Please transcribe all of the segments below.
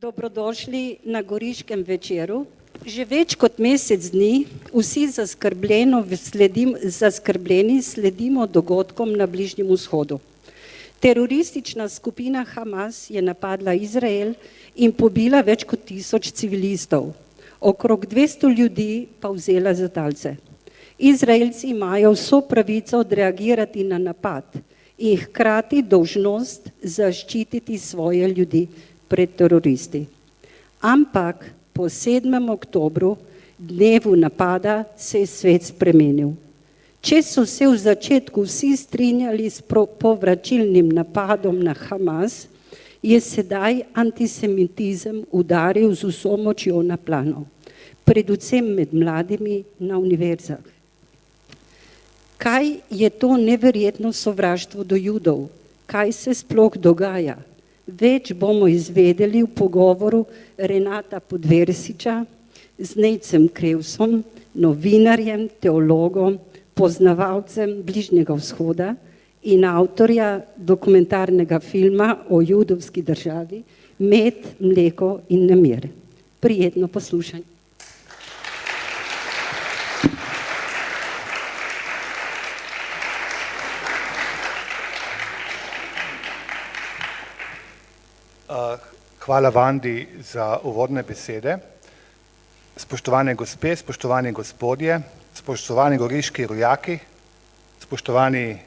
Dobrodošli na Goriškem večeru. Že več kot mesec dni vsi zaskrbljeni sledimo dogodkom na Bližnjem vzhodu. Teroristična skupina Hamas je napadla Izrael in pobila več kot 1000 civilistov. Okrog 200 ljudi pa vzela za talce. Izraelci imajo vso pravico odreagirati na napad in hkrati dolžnost zaščititi svoje ljudi pred teroristi. Ampak po 7. oktobru, dnevu napada, se je svet spremenil. Če so se v začetku vsi strinjali s povračilnim napadom na Hamas, je sedaj antisemitizem udaril z vso močjo na plano, predvsem med mladimi na univerzah. Kaj je to neverjetno sovraštvo do Judov? Kaj se sploh dogaja? Več bomo izvedeli v pogovoru Renata Podbersiča z Nejcem Krevsom, novinarjem, teologom, poznavalcem Bližnjega vzhoda in avtorja dokumentarnega filma o judovski državi Med, mleko in nemir. Prijetno poslušanje. Hvala Vandi za uvodne besede. Spoštovane gospe, spoštovani gospodje, spoštovani goriški rojaki, spoštovani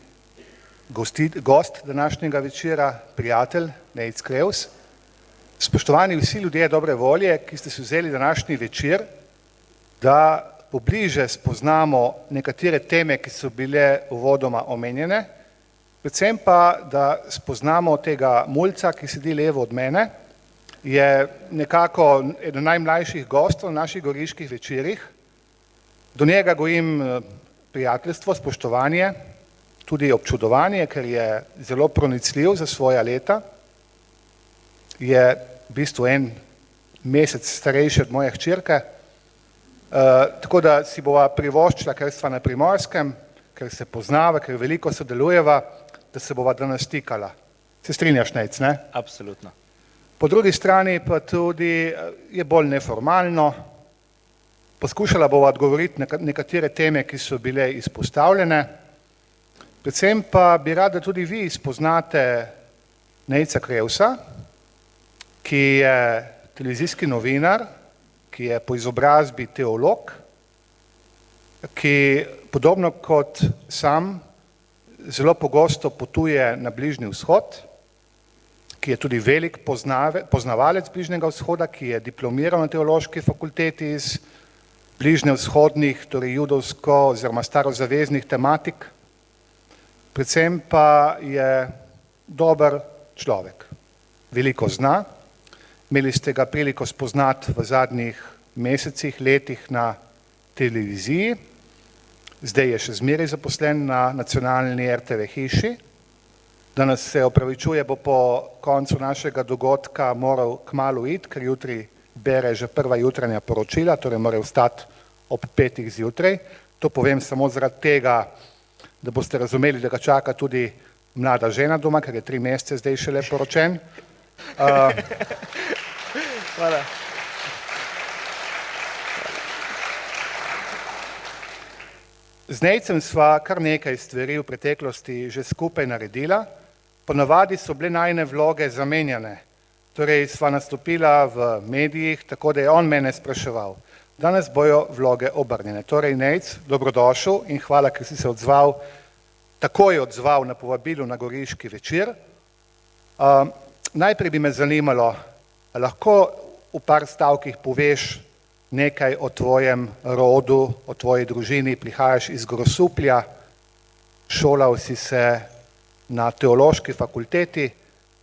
gost današnjega večera, prijatelj Nejc Krevs, spoštovani vsi ljudje dobre volje, ki ste si vzeli današnji večer, da pobliže spoznamo nekatere teme, ki so bile uvodoma omenjene, predvsem pa, da spoznamo tega mulca, ki sedi levo od mene, je nekako eden najmlajših gostov na naših goriških večerih. Do njega gojim prijateljstvo, spoštovanje, tudi občudovanje, ker je zelo pronicljiv za svoja leta. Je v bistvu en mesec starejši od moje hčerke, tako da si bova privoščila, ker sva na Primorskem, ker se poznava, ker veliko sodelujeva, da se bova danes stikala. Se strinjaš, Nejc, ne? Absolutno. Po drugi strani pa tudi je bolj neformalno. Poskušala bova odgovoriti na nekatere teme, ki so bile izpostavljene. Predvsem pa bi rada tudi vi spoznate Nejca Krevsa, ki je televizijski novinar, ki je po izobrazbi teolog, ki podobno kot sam zelo pogosto potuje na Bližnji vzhod, ki je tudi velik poznavalec Bližnjega vzhoda, ki je diplomiral na teološki fakulteti iz bližnjevzhodnih, torej judovsko oziroma starozaveznih tematik. Predvsem pa je dober človek. Veliko zna. Imeli ste ga priliko spoznati v zadnjih mesecih, letih na televiziji. Zdaj je še zmeraj zaposlen na nacionalni RTV hiši. Danes se opravičuje, bo po koncu našega dogodka moral kmalu iti, ker jutri bere že prva jutranja poročila, torej mora vstati ob 5. zjutraj. To povem samo zaradi tega, da boste razumeli, da ga čaka tudi mlada žena doma, ker je 3 mesece zdaj šele poročen. Hvala. Z Nejcem sva kar nekaj stvari v preteklosti že skupaj naredila. Ponavadi so bile najine vloge zamenjane. Torej sva nastopila v medijih, tako da je on mene spraševal. Danes bojo vloge obrnjene. Torej Nejc, dobrodošel in hvala, ker si se takoj odzval na povabilo na Goriški večer. Najprej bi me zanimalo, lahko v par stavkih poveš nekaj o tvojem rodu, o tvoji družini, prihajaš iz Grosuplja, šolal si se na teološki fakulteti.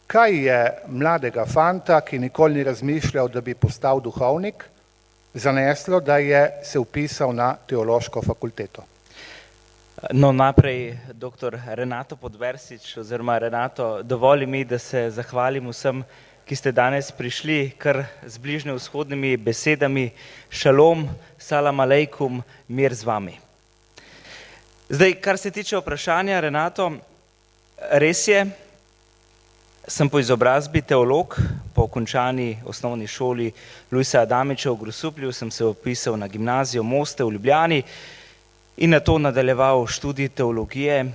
Kaj je mladega fanta, ki nikoli ni razmišljal, da bi postal duhovnik, zaneslo, da je se vpisal na teološko fakulteto? No, najprej dr. Renato Podbersič, oziroma Renato, dovoli mi, da se zahvalim vsem, ki ste danes prišli kar z bližnjevzhodnimi besedami šalom, salam alejkum, mir z vami. Zdaj, kar se tiče vprašanja, Renato, res je, Sem po izobrazbi teolog, po končani osnovni šoli Luisa Adamiča v Grosuplju sem se vpisal na gimnazijo Moste v Ljubljani in nato nadaljeval študij teologije,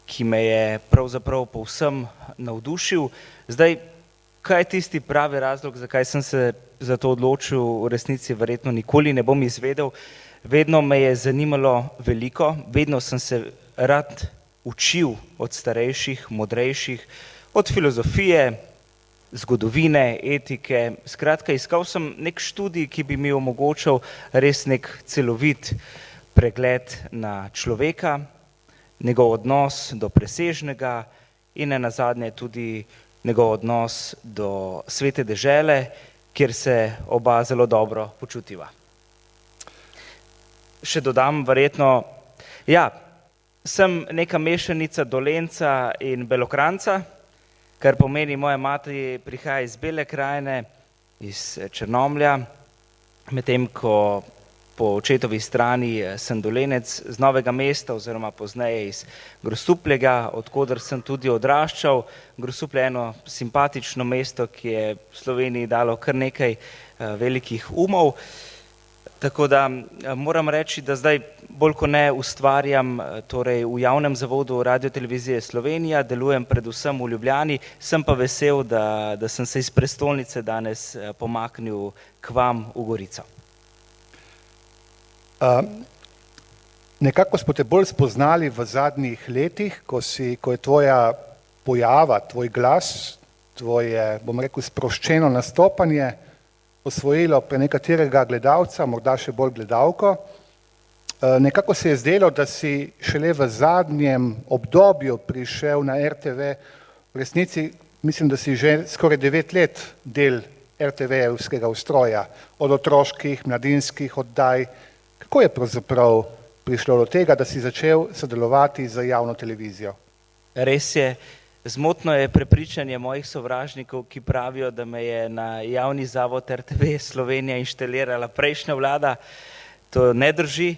ki me je pravzaprav povsem navdušil. Zdaj, kaj je tisti pravi razlog, zakaj sem se za to odločil, v resnici verjetno nikoli ne bom izvedel. Vedno me je zanimalo veliko, vedno sem se rad učil od starejših, modrejših, od filozofije, zgodovine, etike. Skratka, iskal sem nek študij, ki bi mi omogočal res nek celovit pregled na človeka, njegov odnos do presežnega in nenazadnje tudi njegov odnos do svete dežele, kjer se oba zelo dobro počutiva. Še dodam verjetno, sem neka mešanica Dolenjca in Belokranjca, kar pomeni, moja mati prihaja iz Bele krajine, iz Črnomlja, medtem ko po očetovi strani sem Dolenec z Novega mesta oziroma pozneje iz Grosupljega, od koder sem tudi odraščal. Grosuplje je eno simpatično mesto, ki je v Sloveniji dalo kar nekaj velikih umov. Tako da moram reči, da zdaj bolj ko ne ustvarjam torej v javnem zavodu Radiotelevizije Slovenija, delujem predvsem v Ljubljani, sem pa vesel, da sem se iz prestolnice danes pomaknil k vam v Gorico. Nekako smo te bolj spoznali v zadnjih letih, ko je tvoja pojava, tvoj glas, tvoje, bom rekel, sproščeno nastopanje osvojilo pre nekaterega gledalca, morda še bolj gledalko. Nekako se je zdelo, da si šele v zadnjem obdobju prišel na RTV. V resnici mislim, da si že skoraj 9 let del RTV-evskega ustroja, od otroških, mladinskih oddaj. Kako je pravzaprav prišlo do tega, da si začel sodelovati z javno televizijo? Res je. Zmotno je prepričanje mojih sovražnikov, ki pravijo, da me je na javni zavod RTV Slovenija inštalirala prejšnja vlada. To ne drži,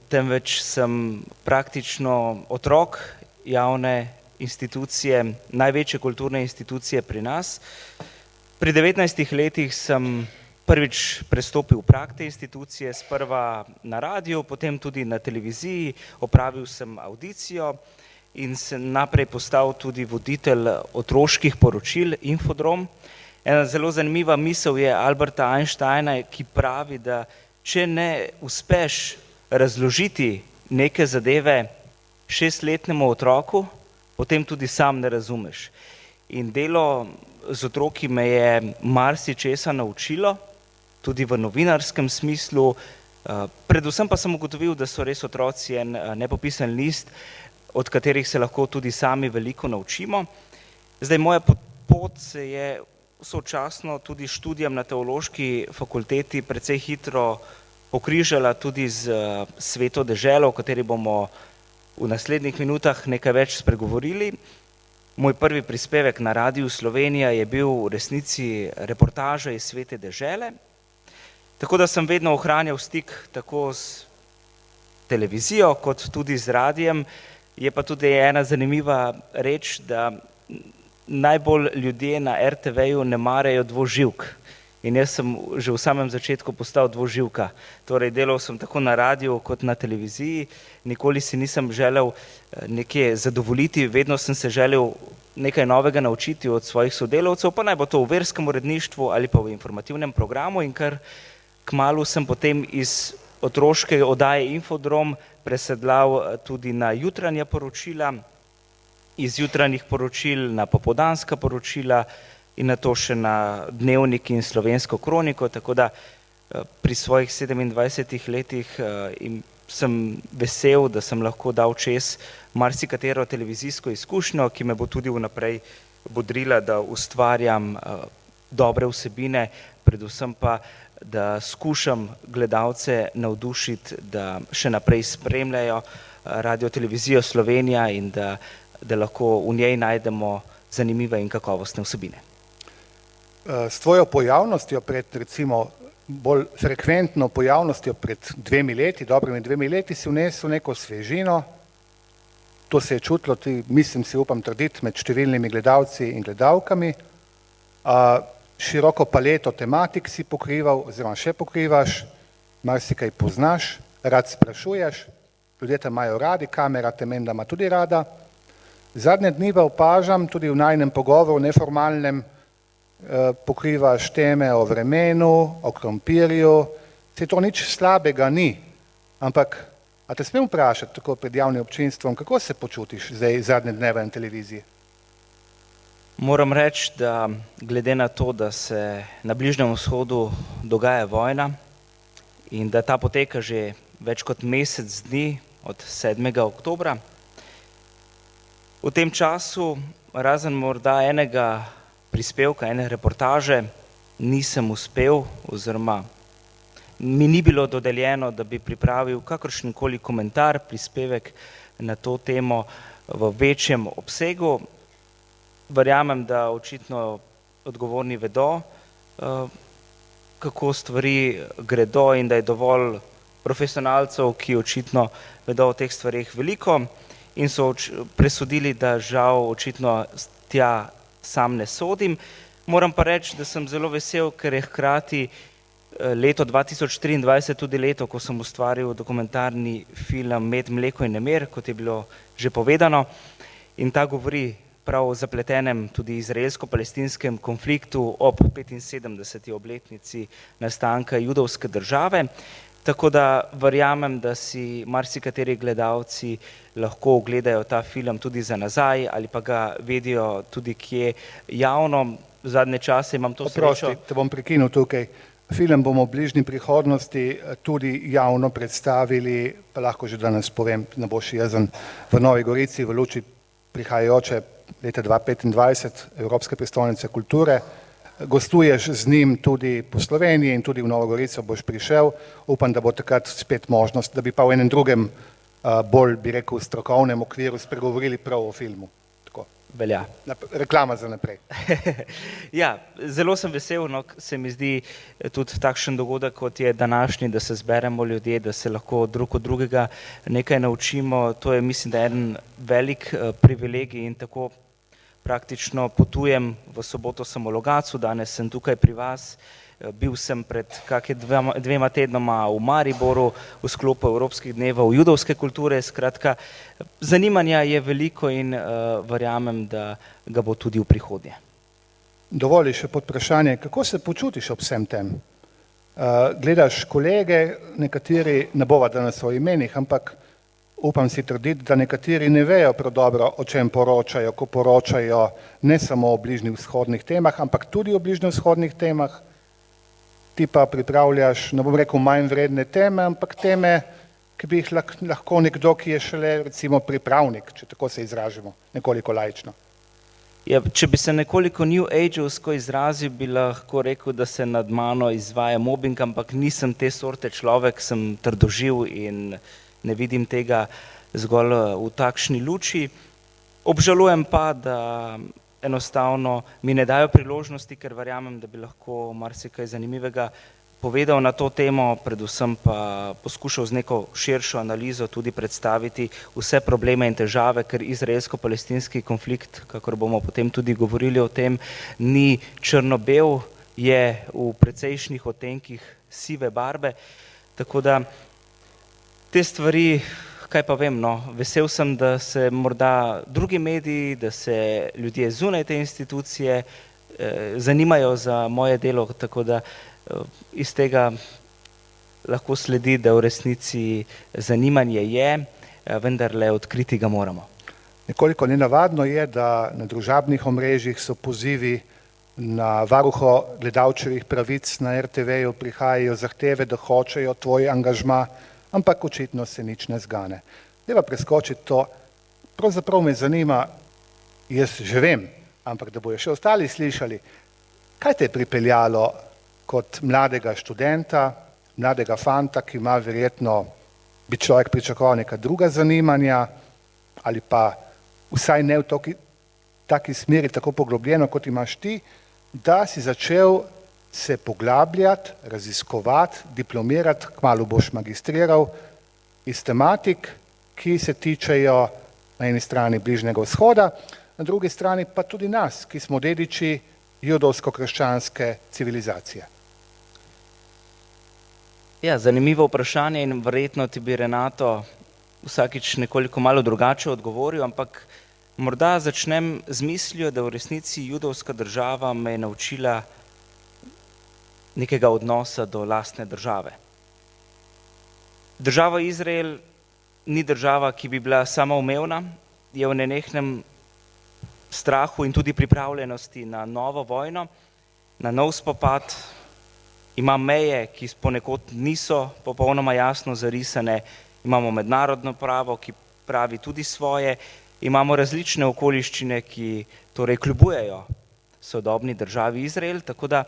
temveč sem praktično otrok javne institucije, največje kulturne institucije pri nas. Pri 19 letih sem prvič prestopil v prag te institucije, sprva na radiju, potem tudi na televiziji, opravil sem avdicijo in sem naprej postal tudi voditelj otroških poročil Infodrom. Ena zelo zanimiva misel je Alberta Einsteina, ki pravi, da če ne uspeš razložiti neke zadeve 6-letnemu otroku, potem tudi sam ne razumeš. In delo z otroki me je marsičesa naučilo, tudi v novinarskem smislu, predvsem pa sem ugotovil, da so res otroci en nepopisan list, od katerih se lahko tudi sami veliko naučimo. Zdaj, moja pot se je sočasno tudi študijem na teološki fakulteti precej hitro pokrižala tudi z sveto deželo, o kateri bomo v naslednjih minutah nekaj več spregovorili. Moj prvi prispevek na Radiu Slovenija je bil v resnici reportaža iz svete dežele, tako da sem vedno ohranjal stik tako s televizijo kot tudi z radijem. Je pa tudi ena zanimiva reč, da najbolj ljudje na RTV-ju ne marajo dvoživk. In jaz sem že v samem začetku postal dvoživka. Torej, delal sem tako na radiju kot na televiziji, nikoli si nisem želel nekje zadovoljiti, vedno sem se želel nekaj novega naučiti od svojih sodelavcev, pa naj bo to v verskem uredništvu ali pa v informativnem programu, in kar kmalu sem potem iz otroške oddaje Infodrom presedlal tudi na jutranja poročila, iz jutranjih poročil na popoldanska poročila in nato še na Dnevnik in Slovensko kroniko, tako da pri svojih 27 letih sem vesel, da sem lahko dal čez marsikatero televizijsko izkušnjo, ki me bo tudi vnaprej bodrila, da ustvarjam dobre vsebine, predvsem pa da skušam gledalce navdušiti, da še naprej spremljajo Radiotelevizijo Slovenija in da lahko v njej najdemo zanimive in kakovostne vsebine. S tvojo pojavnostjo recimo bolj frekventno pojavnostjo pred 2 leti, dobrimi 2 leti, si vnesel neko svežino, To se je čutilo, mislim si, upam trditi, med številnimi gledalci in gledalkami. Široko paleto tematik si pokrival, oziroma še pokrivaš, marsikaj poznaš, rad sprašuješ, ljudje te imajo radi, kamera te menda ima tudi rada. Zadnje dni pa opažam, tudi v najnem pogovoru, neformalnem, pokrivaš teme o vremenu, o krompirju, se to nič slabega ni, ampak a te smem vprašati tako pred javnim občinstvom, kako se počutiš zdaj zadnje dneve na televiziji? Moram reči, da glede na to, da se na Bližnjem vzhodu dogaja vojna in da ta poteka že več kot mesec dni od 7. oktobra, v tem času, razen morda enega prispevka, ene reportaže, nisem uspel oziroma mi ni bilo dodeljeno, da bi pripravil kakršenkoli komentar, prispevek na to temo v večjem obsegu. Verjamem, da očitno odgovorni vedo, kako stvari gredo in da je dovolj profesionalcev, ki očitno vedo o teh stvarih veliko in so presodili, da žal očitno tja sam ne sodim. Moram pa reči, da sem zelo vesel, ker je hkrati leto 2023 tudi leto, ko sem ustvaril dokumentarni film Med, mleko in nemir, kot je bilo že povedano, in ta govori prav o zapletenem tudi izraelsko-palestinskem konfliktu ob 75. obletnici nastanka judovske države. Tako da verjamem, da si marsikateri gledalci lahko ogledajo ta film tudi za nazaj ali pa ga vidijo tudi kje javno. Zadnje čase imam to srečo. Oprosti, te bom prekinil tukaj. Film bomo v bližnji prihodnosti tudi javno predstavili, pa lahko že danes povem, ne boš jezen, v Novi Gorici v luči prihajajoče leta 2025 Evropske prestolnice kulture. Gostuješ z njim tudi po Sloveniji in tudi v Novo Gorico boš prišel. Upam, da bo takrat spet možnost, da bi pa v enem drugem, bolj bi rekel, strokovnem okviru spregovorili prav o filmu. Tako. Velja. Reklama za naprej. Ja, zelo sem vesel, no, se mi zdi tudi takšen dogodek, kot je današnji, da se zberemo ljudje, da se lahko drug od drugega nekaj naučimo. To je, mislim, da je en velik privilegij in tako praktično potujem. V soboto sem v Logatcu, danes sem tukaj pri vas. Bil sem pred dvema tednoma v Mariboru v sklopu Evropskih dnevov judovske kulture. Skratka, zanimanja je veliko in verjamem, da ga bo tudi v prihodnje. Dovoli še pod vprašanje, kako se počutiš ob vsem tem? Gledaš kolege, nekateri, ne bova danes o imenih, ampak upam si trditi, da nekateri ne vejo prav dobro, o čem poročajo, ko poročajo ne samo o bližnjih vzhodnih temah, ampak tudi o bližnjih vzhodnih temah. Ti pa pripravljaš, ne bom rekel manj vredne teme, ampak teme, ki bi jih lahko nekdo, ki je šele recimo pripravnik, če tako se izražimo, nekoliko laično. Ja, če bi se nekoliko New Age-ovsko izrazil, bi lahko rekel, da se nad mano izvaja mobbing, ampak nisem te sorte človek, sem trdoživ in ne vidim tega zgolj v takšni luči. Obžalujem pa, da enostavno mi ne dajo priložnosti, ker verjamem, da bi lahko marsikaj zanimivega povedal na to temo, predvsem pa poskušal z neko širšo analizo tudi predstaviti vse probleme in težave, ker izraelsko-palestinski konflikt, kakor bomo potem tudi govorili o tem, ni črno-bel, je v precejšnjih odtenkih sive barve, tako da te stvari, kaj pa vem, no, vesel sem, da se morda drugi mediji, da se ljudje zunaj te institucije zanimajo za moje delo, tako da iz tega lahko sledi, da v resnici zanimanje je, vendarle odkriti ga moramo. Nekoliko nenavadno je, da na družabnih omrežjih so pozivi na varuho gledalčevih pravic na RTV-ju prihajajo zahteve, da hočejo tvoj angažma, ampak očitno se nič ne zgane. Deva preskočiti to, pravzaprav me zanima, jaz že vem, ampak da bojo še ostali slišali, kaj te je pripeljalo kot mladega študenta, mladega fanta, ki ima verjetno, bi človek pričakoval neka druga zanimanja, ali pa vsaj ne v taki smeri tako poglobljeno, kot imaš ti, da si začel se poglabljati, raziskovati, diplomirati, kmalu boš magistriral iz tematik, ki se tičejo na eni strani Bližnjega vzhoda, na drugi strani pa tudi nas, ki smo dediči judovsko-krščanske civilizacije. Ja, zanimivo vprašanje in verjetno ti bi Renato vsakič nekoliko malo drugače odgovoril, ampak morda začnem z mislijo, da v resnici judovska država me je naučila nekega odnosa do lastne države. Država Izrael ni država, ki bi bila samoumevna, je v nenehnem strahu in tudi pripravljenosti na novo vojno, na nov spopad, ima meje, ki ponekod niso popolnoma jasno zarisane, imamo mednarodno pravo, ki pravi tudi svoje, imamo različne okoliščine, ki torej kljubujejo sodobni državi Izrael, tako da,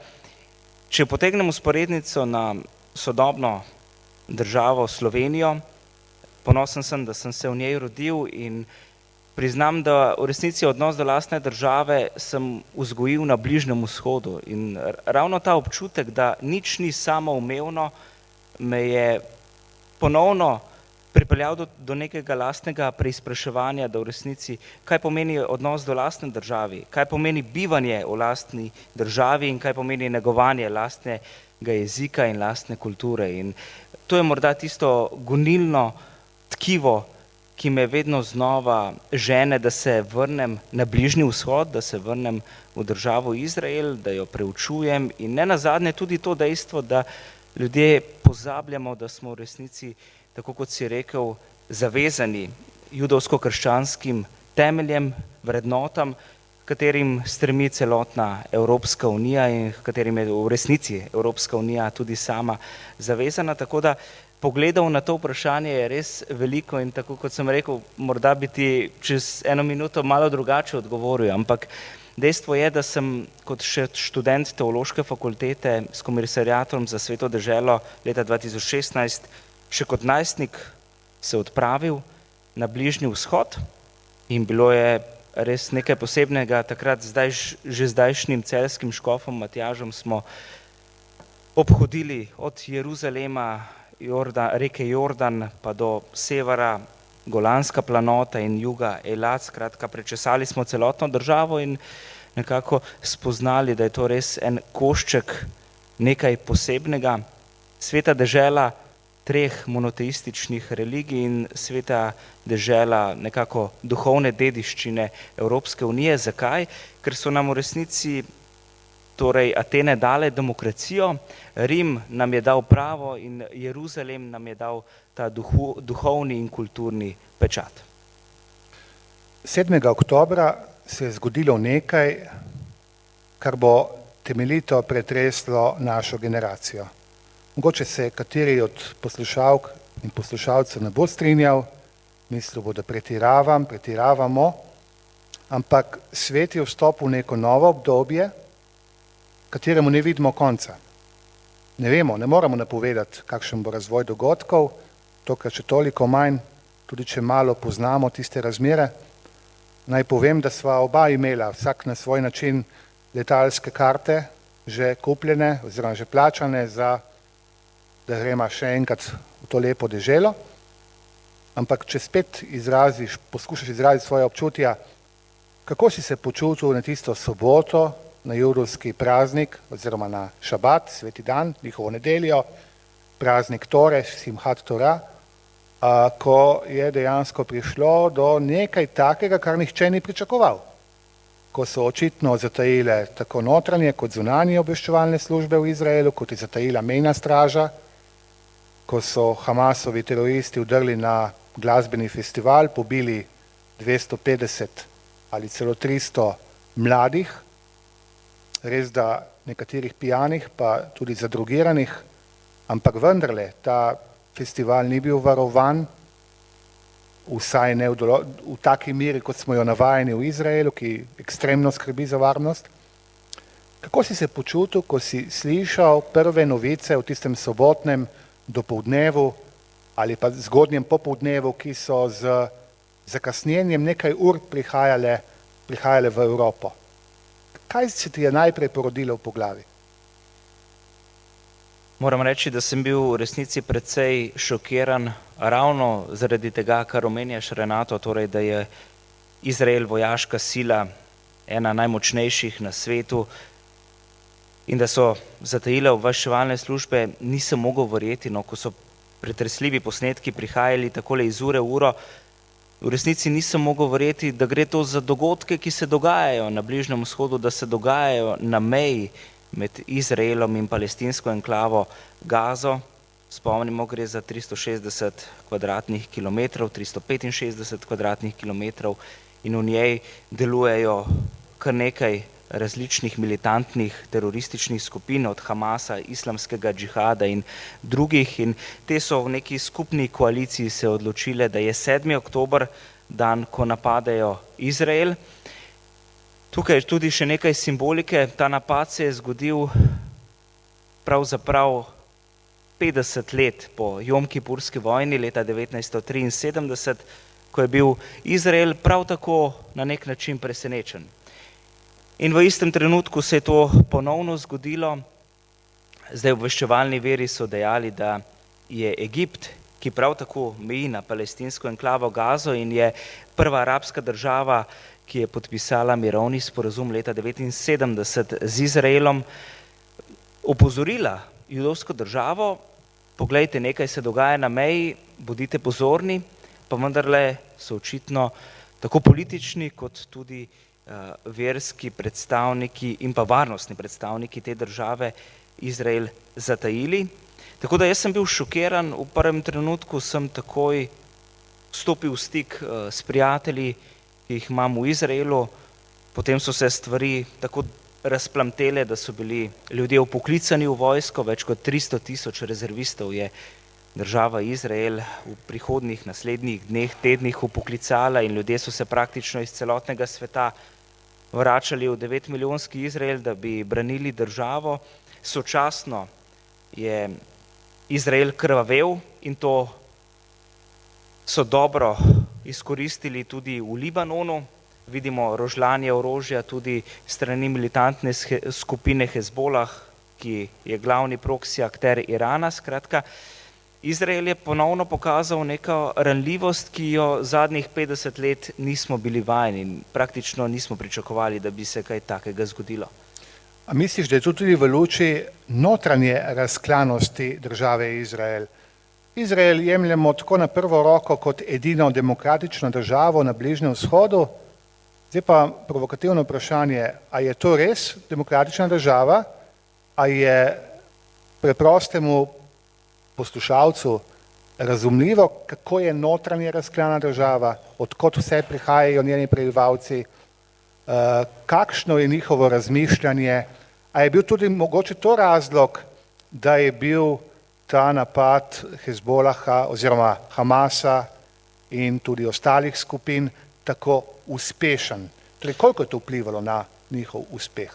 če potegnem usporednico na sodobno državo Slovenijo, ponosen sem, da sem se v njej rodil in priznam, da v resnici odnos do lastne države sem vzgojil na Bližnjem vzhodu in ravno ta občutek, da nič ni samoumevno, me je ponovno pripeljal do nekega lastnega preizpraševanja, da v resnici, kaj pomeni odnos do lastne državi, kaj pomeni bivanje v lastni državi in kaj pomeni negovanje lastnega jezika in lastne kulture. In to je morda tisto gonilno tkivo, ki me vedno znova žene, da se vrnem na Bližnji vzhod, da se vrnem v državo Izrael, da jo preučujem in ne nazadnje tudi to dejstvo, da ljudje pozabljamo, da smo v resnici, tako kot si rekel, zavezani judovsko-krščanskim temeljem, vrednotam, katerim stremi celotna Evropska unija in katerim je v resnici Evropska unija tudi sama zavezana, tako da pogledov na to vprašanje je res veliko in tako kot sem rekel, morda bi ti čez eno minuto malo drugače odgovoril, ampak dejstvo je, da sem kot še študent teološke fakultete s komisariatom za Sveto deželo leta 2016 še kot najstnik se odpravil na Bližnji vzhod in bilo je res nekaj posebnega. Takrat že zdajšnjim celjskim škofom Matjažem smo obhodili od Jeruzalema, reke Jordan pa do severa Golanska planota in juga Elat, skratka prečesali smo celotno državo in nekako spoznali, da je to res en košček nekaj posebnega. Sveta dežela treh monoteističnih religij in sveta dežela nekako duhovne dediščine Evropske unije. Zakaj? Ker so nam v resnici torej Atene dale demokracijo, Rim nam je dal pravo in Jeruzalem nam je dal ta duhovni in kulturni pečat. 7. oktobra se je zgodilo nekaj, kar bo temeljito pretreslo našo generacijo. Mogoče se kateri od poslušalk in poslušalcev ne bo strinjal, mislil bo, da pretiravamo, ampak svet je vstopil v neko novo obdobje, kateremu ne vidimo konca. Ne vemo, ne moramo napovedati, kakšen bo razvoj dogodkov, tokrat še toliko manj, tudi če malo poznamo tiste razmere. Naj povem, da sva oba imela vsak na svoj način letalske karte že kupljene oziroma že plačane za, da gremo še enkrat v to lepo deželo. Ampak če spet poskušaš izraziti svoje občutja, kako si se počutil na tisto soboto, na judovski praznik oziroma na šabat, sveti dan, njihovo nedeljo, praznik Tore, Simhat Torah, ko je dejansko prišlo do nekaj takega, kar nihče ni pričakoval. Ko so očitno zatajile tako notranje kot zunanje obveščevalne službe v Izraelu, kot je zatajila mejna straža, ko so Hamasovi teroristi vdrli na glasbeni festival, pobili 250 ali celo 300 mladih, res da nekaterih pijanih, pa tudi zadrogiranih, ampak vendarle ta festival ni bil varovan, vsaj ne v taki meri, kot smo jo navajeni v Izraelu, ki ekstremno skrbi za varnost. Kako si se počutil, ko si slišal prve novice v tistem sobotnem dopoldnevu ali pa zgodnjem popoldnevu, ki so z zakasnjenjem nekaj ur prihajale v Evropo? Kaj se ti je najprej porodilo po glavi? Moram reči, da sem bil v resnici precej šokiran ravno zaradi tega, kar omenjaš, Renato, torej, da je Izrael vojaška sila, ena najmočnejših na svetu, in da so zatajile obveščevalne službe, nisem mogel verjeti, no, ko so pretresljivi posnetki prihajali takole iz ure v uro, v resnici nisem mogel verjeti, da gre to za dogodke, ki se dogajajo na Bližnjem vzhodu, da se dogajajo na meji med Izraelom in palestinsko enklavo Gazo. Spomnimo, gre za 360 kvadratnih kilometrov, 365 kvadratnih kilometrov in v njej delujejo kar nekaj različnih militantnih terorističnih skupin od Hamasa, islamskega džihada in drugih, in te so v neki skupni koaliciji se odločile, da je 7. oktober dan, ko napadajo Izrael. Tukaj je tudi še nekaj simbolike. Ta napad se je zgodil pravzaprav 50 let po Jomkipurski vojni leta 1973, ko je bil Izrael prav tako na nek način presenečen. In v istem trenutku se je to ponovno zgodilo. Zdaj obveščevalni viri so dejali, da je Egipt, ki prav tako meji na palestinsko enklavo Gazo in je prva arabska država, ki je podpisala mirovni sporazum leta 1979 z Izraelom, opozorila judovsko državo, poglejte, nekaj se dogaja na meji, bodite pozorni, pa vendarle so očitno tako politični kot tudi verski predstavniki in pa varnostni predstavniki te države Izrael zatajili. Tako da jaz sem bil šokiran, v prvem trenutku sem takoj stopil v stik s prijatelji, ki jih imam v Izraelu, potem so se stvari tako razplamtele, da so bili ljudje vpoklicani v vojsko, več kot 300 000 rezervistov je država Izrael v prihodnjih naslednjih dneh, tednih vpoklicala in ljudje so se praktično iz celotnega sveta vračali v 9-milijonski Izrael, da bi branili državo. Sočasno je Izrael krvavel in to so dobro izkoristili tudi v Libanonu. Vidimo rožljanje orožja tudi strani militantne skupine Hezbolah, ki je glavni proksi akter Irana. Skratka, Izrael je ponovno pokazal neko ranljivost, ki jo zadnjih 50 let nismo bili vajeni in praktično nismo pričakovali, da bi se kaj takega zgodilo. A misliš, da je to tudi v luči notranje razklanosti države Izrael? Izrael jemljemo tako na prvo roko kot edino demokratično državo na Bližnjem vzhodu. Zdaj pa provokativno vprašanje, a je to res demokratična država, a je preprostemu poslušalcu razumljivo, kako je notranje razklana država, odkot vse prihajajo njeni prebivalci, kakšno je njihovo razmišljanje, a je bil tudi mogoče to razlog, da je bil ta napad Hezbolaha oziroma Hamasa in tudi ostalih skupin tako uspešen. Torej, koliko je to vplivalo na njihov uspeh?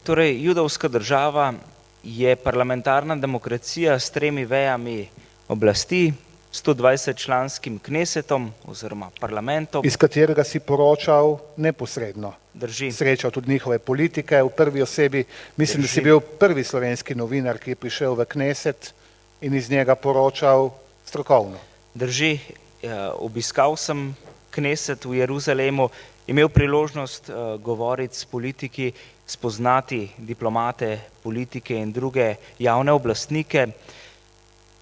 Torej, judovska država je parlamentarna demokracija s 3 vejami oblasti, 120-članskim knesetom oziroma parlamentom. Iz katerega si poročal neposredno. Drži. Srečal tudi njihove politike v prvi osebi. Mislim, da si bil prvi slovenski novinar, ki je prišel v kneset in iz njega poročal strokovno. Drži, obiskal sem kneset v Jeruzalemu, imel priložnost govoriti s politiki, spoznati diplomate, politike in druge javne oblastnike.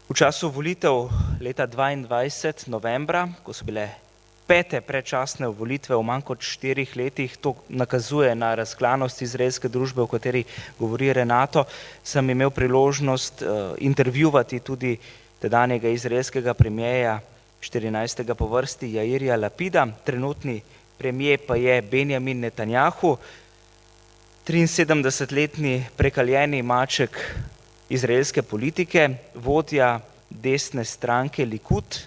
V času volitev leta 2022 novembra, ko so bile 5. predčasne volitve v manj kot 4 letih, to nakazuje na razklanost izraelske družbe, o kateri govori Renato, sem imel priložnost intervjuvati tudi tedanjega izraelskega premijeja, 14. po vrsti Jairja Lapida, trenutni premijer pa je Benjamin Netanjahu, 73-letni prekaljeni maček izraelske politike, vodja desne stranke Likud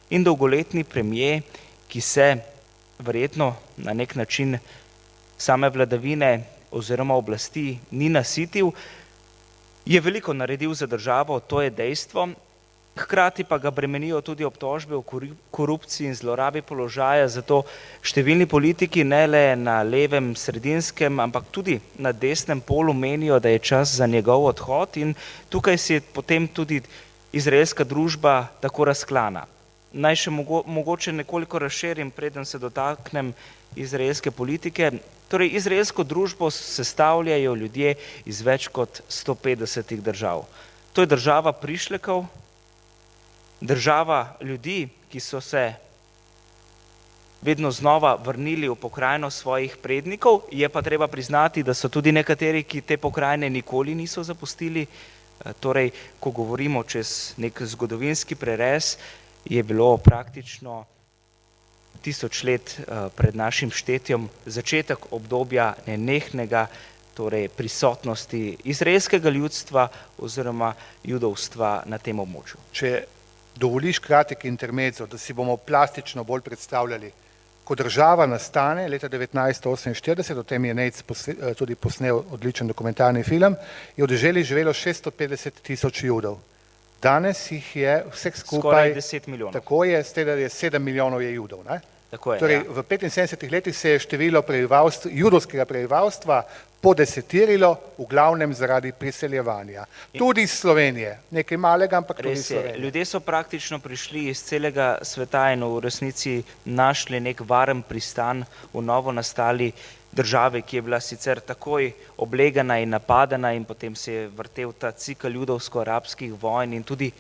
in dolgoletni premijer, ki se verjetno na nek način same vladavine oziroma oblasti ni nasitil, je veliko naredil za državo, to je dejstvo. Hkrati pa ga bremenijo tudi obtožbe o korupciji in zlorabi položaja, zato številni politiki ne le na levem, sredinskem, ampak tudi na desnem polu menijo, da je čas za njegov odhod in tukaj si je potem tudi izraelska družba tako razklana. Naj še mogoče nekoliko razširim, preden se dotaknem izraelske politike. Torej, izraelsko družbo sestavljajo ljudje iz več kot 150 držav. To je država prišlekov, država ljudi, ki so se vedno znova vrnili v pokrajino svojih prednikov, je pa treba priznati, da so tudi nekateri, ki te pokrajine nikoli niso zapustili. Torej, ko govorimo čez nek zgodovinski prerez, je bilo praktično 1000 let pred našim štetjem začetek obdobja nenehnega, torej prisotnosti izraelskega ljudstva oziroma judovstva na tem območju. Če dovoliš kratek intermezzo, da si bomo plastično bolj predstavljali, ko država nastane leta 1948, o tem je Nejc tudi posnel odličen dokumentarni film, je v deželi živelo 650 000 Judov. Danes jih je vseh skupaj skoraj 10 milijonov. Tako je, s tem, da je 7 milijonov je Judov. Ne? Tako je, torej, ja. v 75 letih se je število judovskega prebivalstva podesetirilo, v glavnem zaradi priseljevanja. Tudi iz Slovenije, nekaj malega, ampak tudi iz Slovenije. Ljudje so praktično prišli iz celega sveta in v resnici našli nek varen pristan v novo nastali državi, ki je bila sicer takoj oblegana in napadena in potem se je vrtel ta cikel judovsko-arabskih vojn in tudi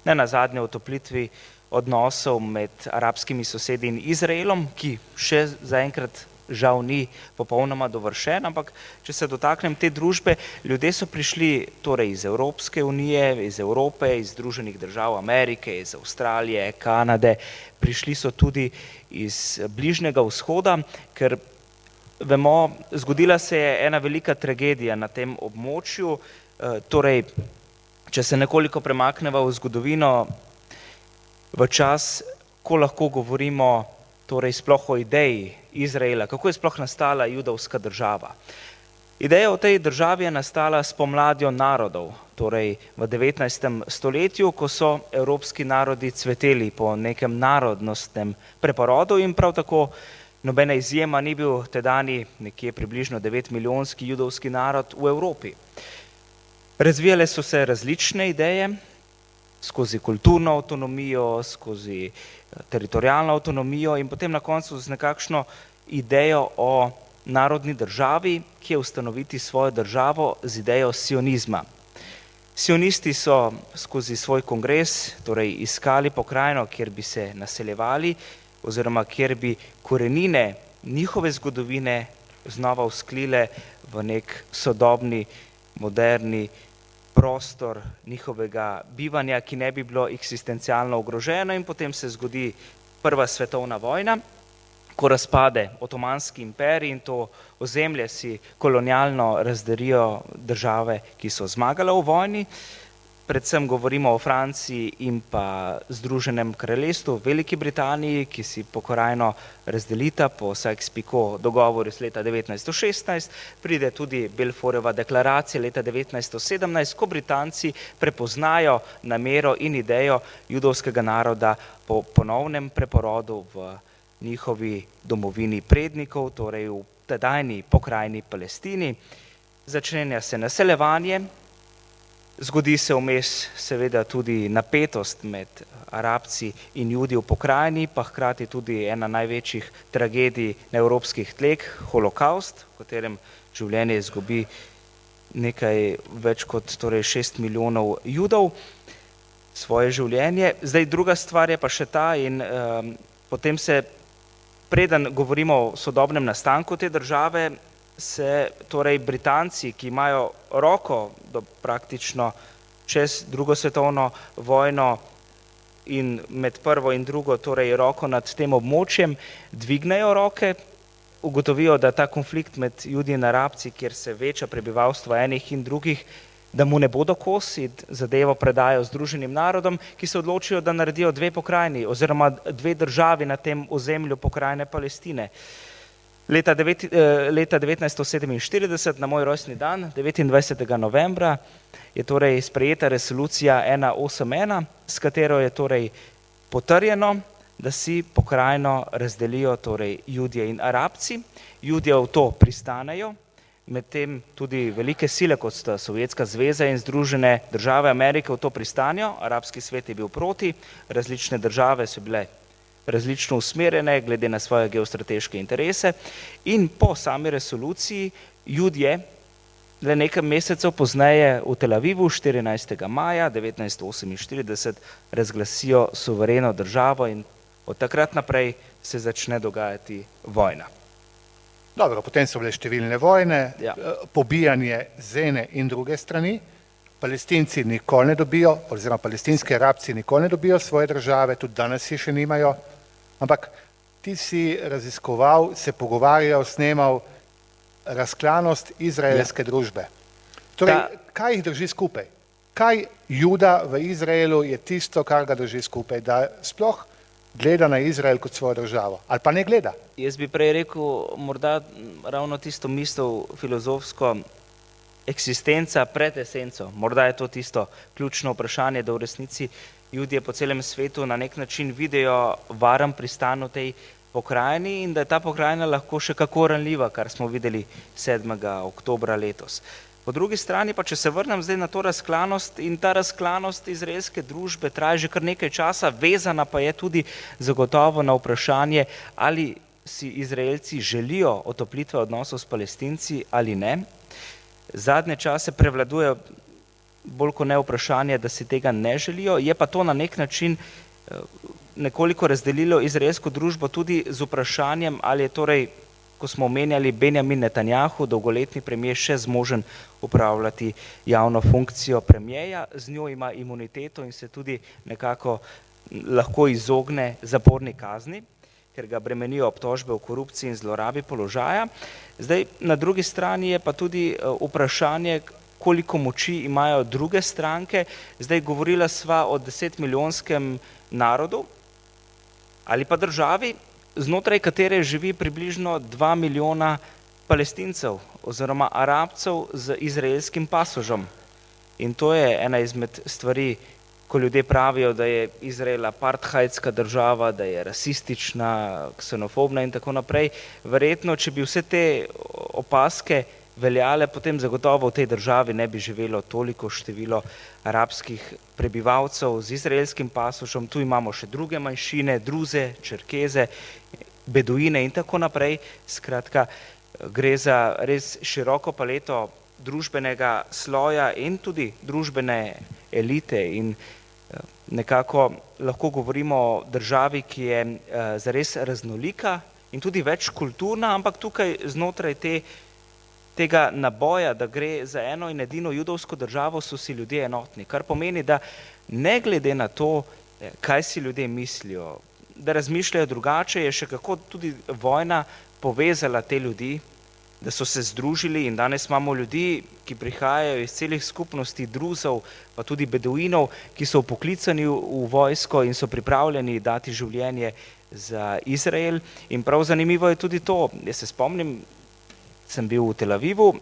ne nazadnje otoplitvi odnosov med arabskimi sosedi in Izraelom, ki še zaenkrat žal ni popolnoma dovršen, ampak če se dotaknem te družbe, ljudje so prišli torej iz Evropske unije, iz Evrope, iz Združenih držav Amerike, iz Avstralije, Kanade, prišli so tudi iz Bližnjega vzhoda, ker vemo, zgodila se je ena velika tragedija na tem območju, torej, če se nekoliko premakneva v zgodovino, v čas, ko lahko govorimo torej sploh o ideji Izraela, kako je sploh nastala judovska država. Ideja o tej državi je nastala s pomladjo narodov, torej v 19. stoletju, ko so evropski narodi cveteli po nekem narodnostnem preporodu in prav tako nobena izjema ni bil tedajni nekje približno 9 milijonski judovski narod v Evropi. Razvijale so se različne ideje, skozi kulturno avtonomijo, skozi teritorijalno avtonomijo in potem na koncu z nekakšno idejo o narodni državi, ki je ustanoviti svojo državo z idejo sionizma. Sionisti so skozi svoj kongres torej iskali pokrajino, kjer bi se naseljevali oziroma kjer bi korenine njihove zgodovine znova vzklile v nek sodobni, moderni prostor njihovega bivanja, ki ne bi bilo eksistencialno ogroženo in potem se zgodi Prva svetovna vojna, ko razpade Otomanski imperij in to ozemlje si kolonialno razdelijo države, ki so zmagale v vojni. Predvsem govorimo o Franciji in pa Združenem kraljestvu, Veliki Britaniji, ki si pokrajino razdelita po Sykes-Picot dogovoru iz leta 1916, pride tudi Balfourova deklaracija leta 1917, ko Britanci prepoznajo namero in idejo judovskega naroda po ponovnem preporodu v njihovi domovini prednikov, torej v tedajni pokrajini Palestini. Začenja se naseljevanje. Zgodi se vmes seveda tudi napetost med Arabci in Judi v pokrajini, pa hkrati tudi ena največjih tragedij na evropskih tleh, holokaust, v katerem življenje izgubi nekaj več kot torej 6 milijonov Judov svoje življenje. Zdaj druga stvar je pa še ta in potem se, preden govorimo o sodobnem nastanku te države, se torej Britanci, ki imajo roko do praktično čez drugo svetovno vojno in med prvo in drugo torej roko nad tem območjem, dvignejo roke, ugotovijo, da ta konflikt med Judi in Arabci, kjer se veča prebivalstvo enih in drugih, da mu ne bodo kos in zadevo predajo Združenim narodom, ki se odločijo, da naredijo dve pokrajini oziroma dve državi na tem ozemlju pokrajine Palestine. Leta 1947, na moj rojstni dan, 29. novembra, je torej sprejeta resolucija 181, s katero je torej potrjeno, da si pokrajino razdelijo torej Judje in Arabci. Judje v to pristanejo, medtem tudi velike sile, kot sta Sovjetska zveza in Združene države Amerike, v to pristanijo. Arabski svet je bil proti, različne države so bile različno usmerjene glede na svoje geostrateške interese in po sami resoluciji Judje le nekaj mesecev pozneje v Tel Avivu 14. maja 1948 razglasijo suvereno državo in od takrat naprej se začne dogajati vojna. Dobro, potem so bile številne vojne, Ja. pobijanje z ene in druge strani. Palestinci nikoli ne dobijo, oziroma palestinski Arabci nikoli ne dobijo svoje države, tudi danes je še nimajo. Ampak ti si raziskoval, se pogovarjal, snemal razklanost izraelske družbe. Torej, kaj jih drži skupaj? Kaj Juda v Izraelu je tisto, kar ga drži skupaj, da sploh gleda na Izrael kot svojo državo? Ali pa ne gleda? Jaz bi prej rekel, morda ravno tisto misel filozofsko, eksistenca pred esenco. Morda je to tisto ključno vprašanje, da v resnici Judje po celem svetu na nek način vidijo varen pristan v tej pokrajini in da je ta pokrajina lahko še kako ranljiva, kar smo videli 7. oktobra letos. Po drugi strani pa, če se vrnem zdaj na to razklanost, in ta razklanost izraelske družbe traja že kar nekaj časa, vezana pa je tudi zagotovo na vprašanje, ali si Izraelci želijo otoplitve odnosov s Palestinci ali ne. Zadnje čase prevladuje bolj kot ne vprašanje, da si tega ne želijo, je pa to na nek način nekoliko razdelilo izraelsko družbo tudi z vprašanjem, ali je torej, ko smo omenjali Benjamin Netanjahu, dolgoletni premijer, še zmožen upravljati javno funkcijo premijeja, z njo ima imuniteto in se tudi nekako lahko izogne zaporni kazni, ker ga bremenijo obtožbe o korupciji in zlorabi položaja. Zdaj, na drugi strani je pa tudi vprašanje, koliko moči imajo druge stranke. Zdaj, govorila sva o 10-milijonskem narodu ali pa državi, znotraj katere živi približno 2 milijona Palestincev oziroma Arabcev z izraelskim pasožem. In to je ena izmed stvari, ko ljudje pravijo, da je Izrael apartheidska država, da je rasistična, ksenofobna in tako naprej. Verjetno, če bi vse te opaske veljale, potem zagotovo v tej državi ne bi živelo toliko število arabskih prebivalcev z izraelskim pasožem. Tu imamo še druge manjšine, Druze, Čerkeze, Beduine in tako naprej. Skratka, gre za res široko paleto družbenega sloja in tudi družbene elite in nekako lahko govorimo o državi, ki je zares raznolika in tudi večkulturna, ampak tukaj znotraj tega naboja, da gre za eno in edino judovsko državo, so si ljudje enotni, kar pomeni, da ne glede na to, kaj si ljudje mislijo, da razmišljajo drugače, je še kako tudi vojna povezala te ljudi, da so se združili in danes imamo ljudi, ki prihajajo iz celih skupnosti Druzov, pa tudi Beduinov, ki so vpoklicani v vojsko in so pripravljeni dati življenje za Izrael. In prav zanimivo je tudi to, jaz se spomnim, sem bil v Tel Avivu,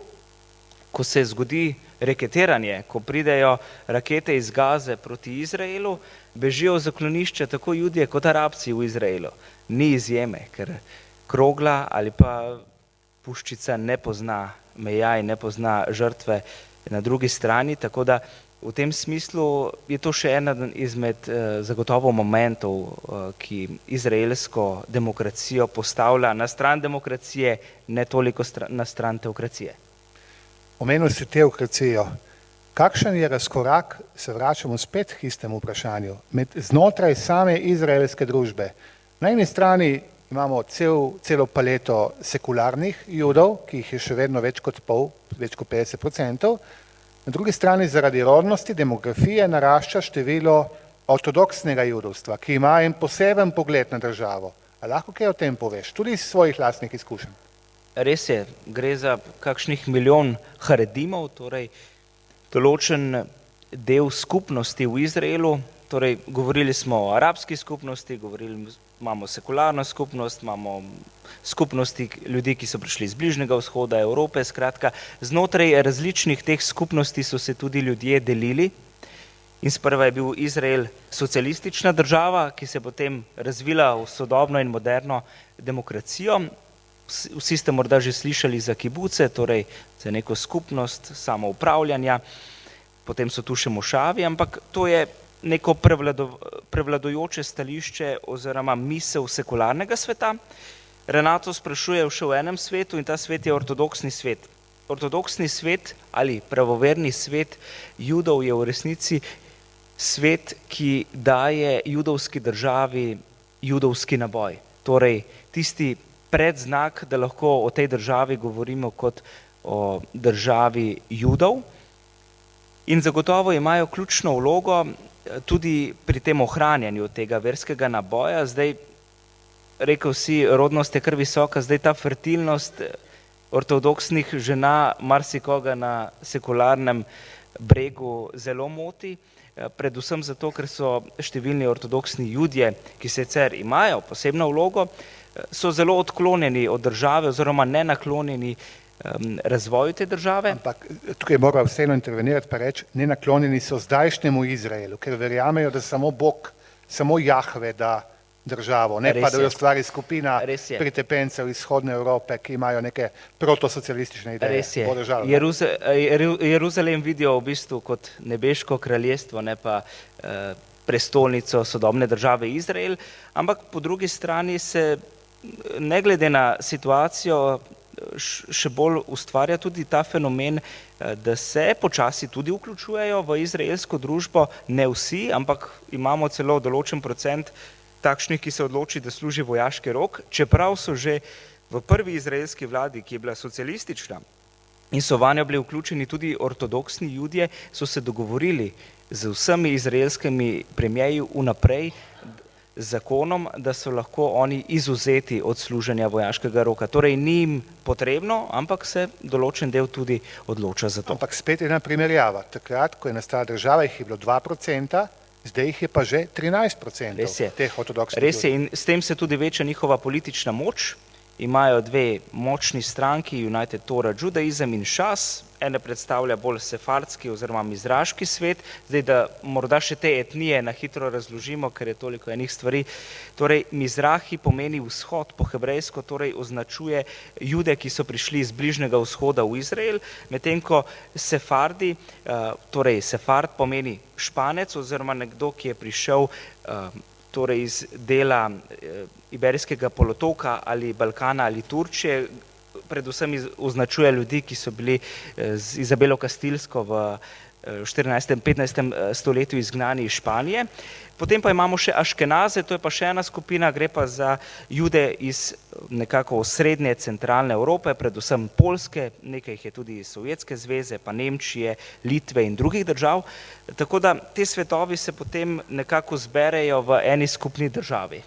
ko se zgodi reketiranje, ko pridejo rakete iz Gaze proti Izraelu, bežijo v zaklonišče tako Judje kot Arabci v Izraelu. Ni izjeme, ker krogla ali pa puščica ne pozna meja in ne pozna žrtve na drugi strani, tako da v tem smislu je to še eden izmed zagotovo momentov, ki izraelsko demokracijo postavlja na stran demokracije, ne toliko na stran teokracije. Omenil si teokracijo. Kakšen je razkorak, se vračamo spet k istemu vprašanju, znotraj same izraelske družbe? Na eni strani imamo celo paleto sekularnih judov, ki jih je še vedno več kot pol, več kot 50%. Na drugi strani zaradi rodnosti, demografije narašča število ortodoksnega judovstva, ki ima en poseben pogled na državo. A lahko kaj o tem poveš, tudi iz svojih lastnih izkušenj? Res je, gre za kakšnih milijon haredimov, torej določen del skupnosti v Izraelu, torej govorili smo o arabski skupnosti, imamo sekularno skupnost, imamo skupnosti ljudi, ki so prišli iz Bližnjega vzhoda, Evrope, skratka, znotraj različnih teh skupnosti so se tudi ljudje delili in sprva je bil Izrael socialistična država, ki se je potem razvila v sodobno in moderno demokracijo. Vsi ste morda že slišali za kibuce, torej za neko skupnost samoupravljanja, potem so tu še mošavi, ampak to je neko prevladujoče stališče oziroma misel sekularnega sveta. Renato sprašuje še v enem svetu in ta svet je ortodoksni svet. Ortodoksni svet ali pravoverni svet Judov je v resnici svet, ki daje judovski državi judovski naboj. Torej, tisti predznak, da lahko o tej državi govorimo kot o državi Judov. In zagotovo imajo ključno vlogo tudi pri tem ohranjanju tega verskega naboja. Zdaj, rekel si, rodnost je kar visoka, zdaj ta fertilnost ortodoksnih žena marsikoga na sekularnem bregu zelo moti, predvsem zato, ker so številni ortodoksni Judje, ki sicer imajo posebno vlogo, so zelo odklonjeni od države oziroma nenaklonjeni razvoju te države. Ampak tukaj mora vseeno intervenirati pa reči, nenaklonjeni so zdajšnjemu Izraelu, ker verjamejo, da samo Bog, samo Jahve da državo, ne pa da jo stvari skupina pritepencev iz vzhodne Evrope, ki imajo neke protosocialistične ideje. Res je. Jeruzalem vidijo v bistvu kot nebeško kraljestvo, ne pa prestolnico sodobne države Izrael, ampak po drugi strani se ne glede na situacijo še bolj ustvarja tudi ta fenomen, da se počasi tudi vključujejo v izraelsko družbo, ne vsi, ampak imamo celo določen procent takšnih, ki se odloči, da služi vojaški rok, čeprav so že v prvi izraelski vladi, ki je bila socialistična in so vanjo bili vključeni tudi ortodoksni Judje, so se dogovorili z vsemi izraelskimi premierji vnaprej z zakonom, da so lahko oni izvzeti od služenja vojaškega roka. Torej ni jim potrebno, ampak se določen del tudi odloča za to. Ampak spet ena primerjava. Takrat, ko je nastala država, jih je bilo 2%, zdaj jih je pa že 13% teh ortodoksnih. Res je, in s tem se tudi veča njihova politična moč. Imajo dve močni stranki, United Torah Judaism in Šas, ene predstavlja bolj sefardski oziroma mizraški svet, zdaj da morda še te etnije na hitro razložimo, ker je toliko enih stvari. Torej, Mizrahi pomeni vzhod po hebrejsko, torej označuje Jude, ki so prišli iz bližnjega vzhoda v Izrael, medtem ko Sefardi, torej Sefard pomeni Španec oziroma nekdo, ki je prišel torej iz dela Iberijskega polotoka ali Balkana ali Turčije, predvsem označuje ljudi, ki so bili z Izabelo Kastilsko v 14. in 15. stoletju izgnani iz Španije. Potem pa imamo še Aškenaze, to je pa še ena skupina, gre pa za Jude iz nekako osrednje centralne Evrope, predvsem Poljske, nekaj jih je tudi iz Sovjetske zveze, pa Nemčije, Litve in drugih držav. Tako da te svetovi se potem nekako zberejo v eni skupni državi.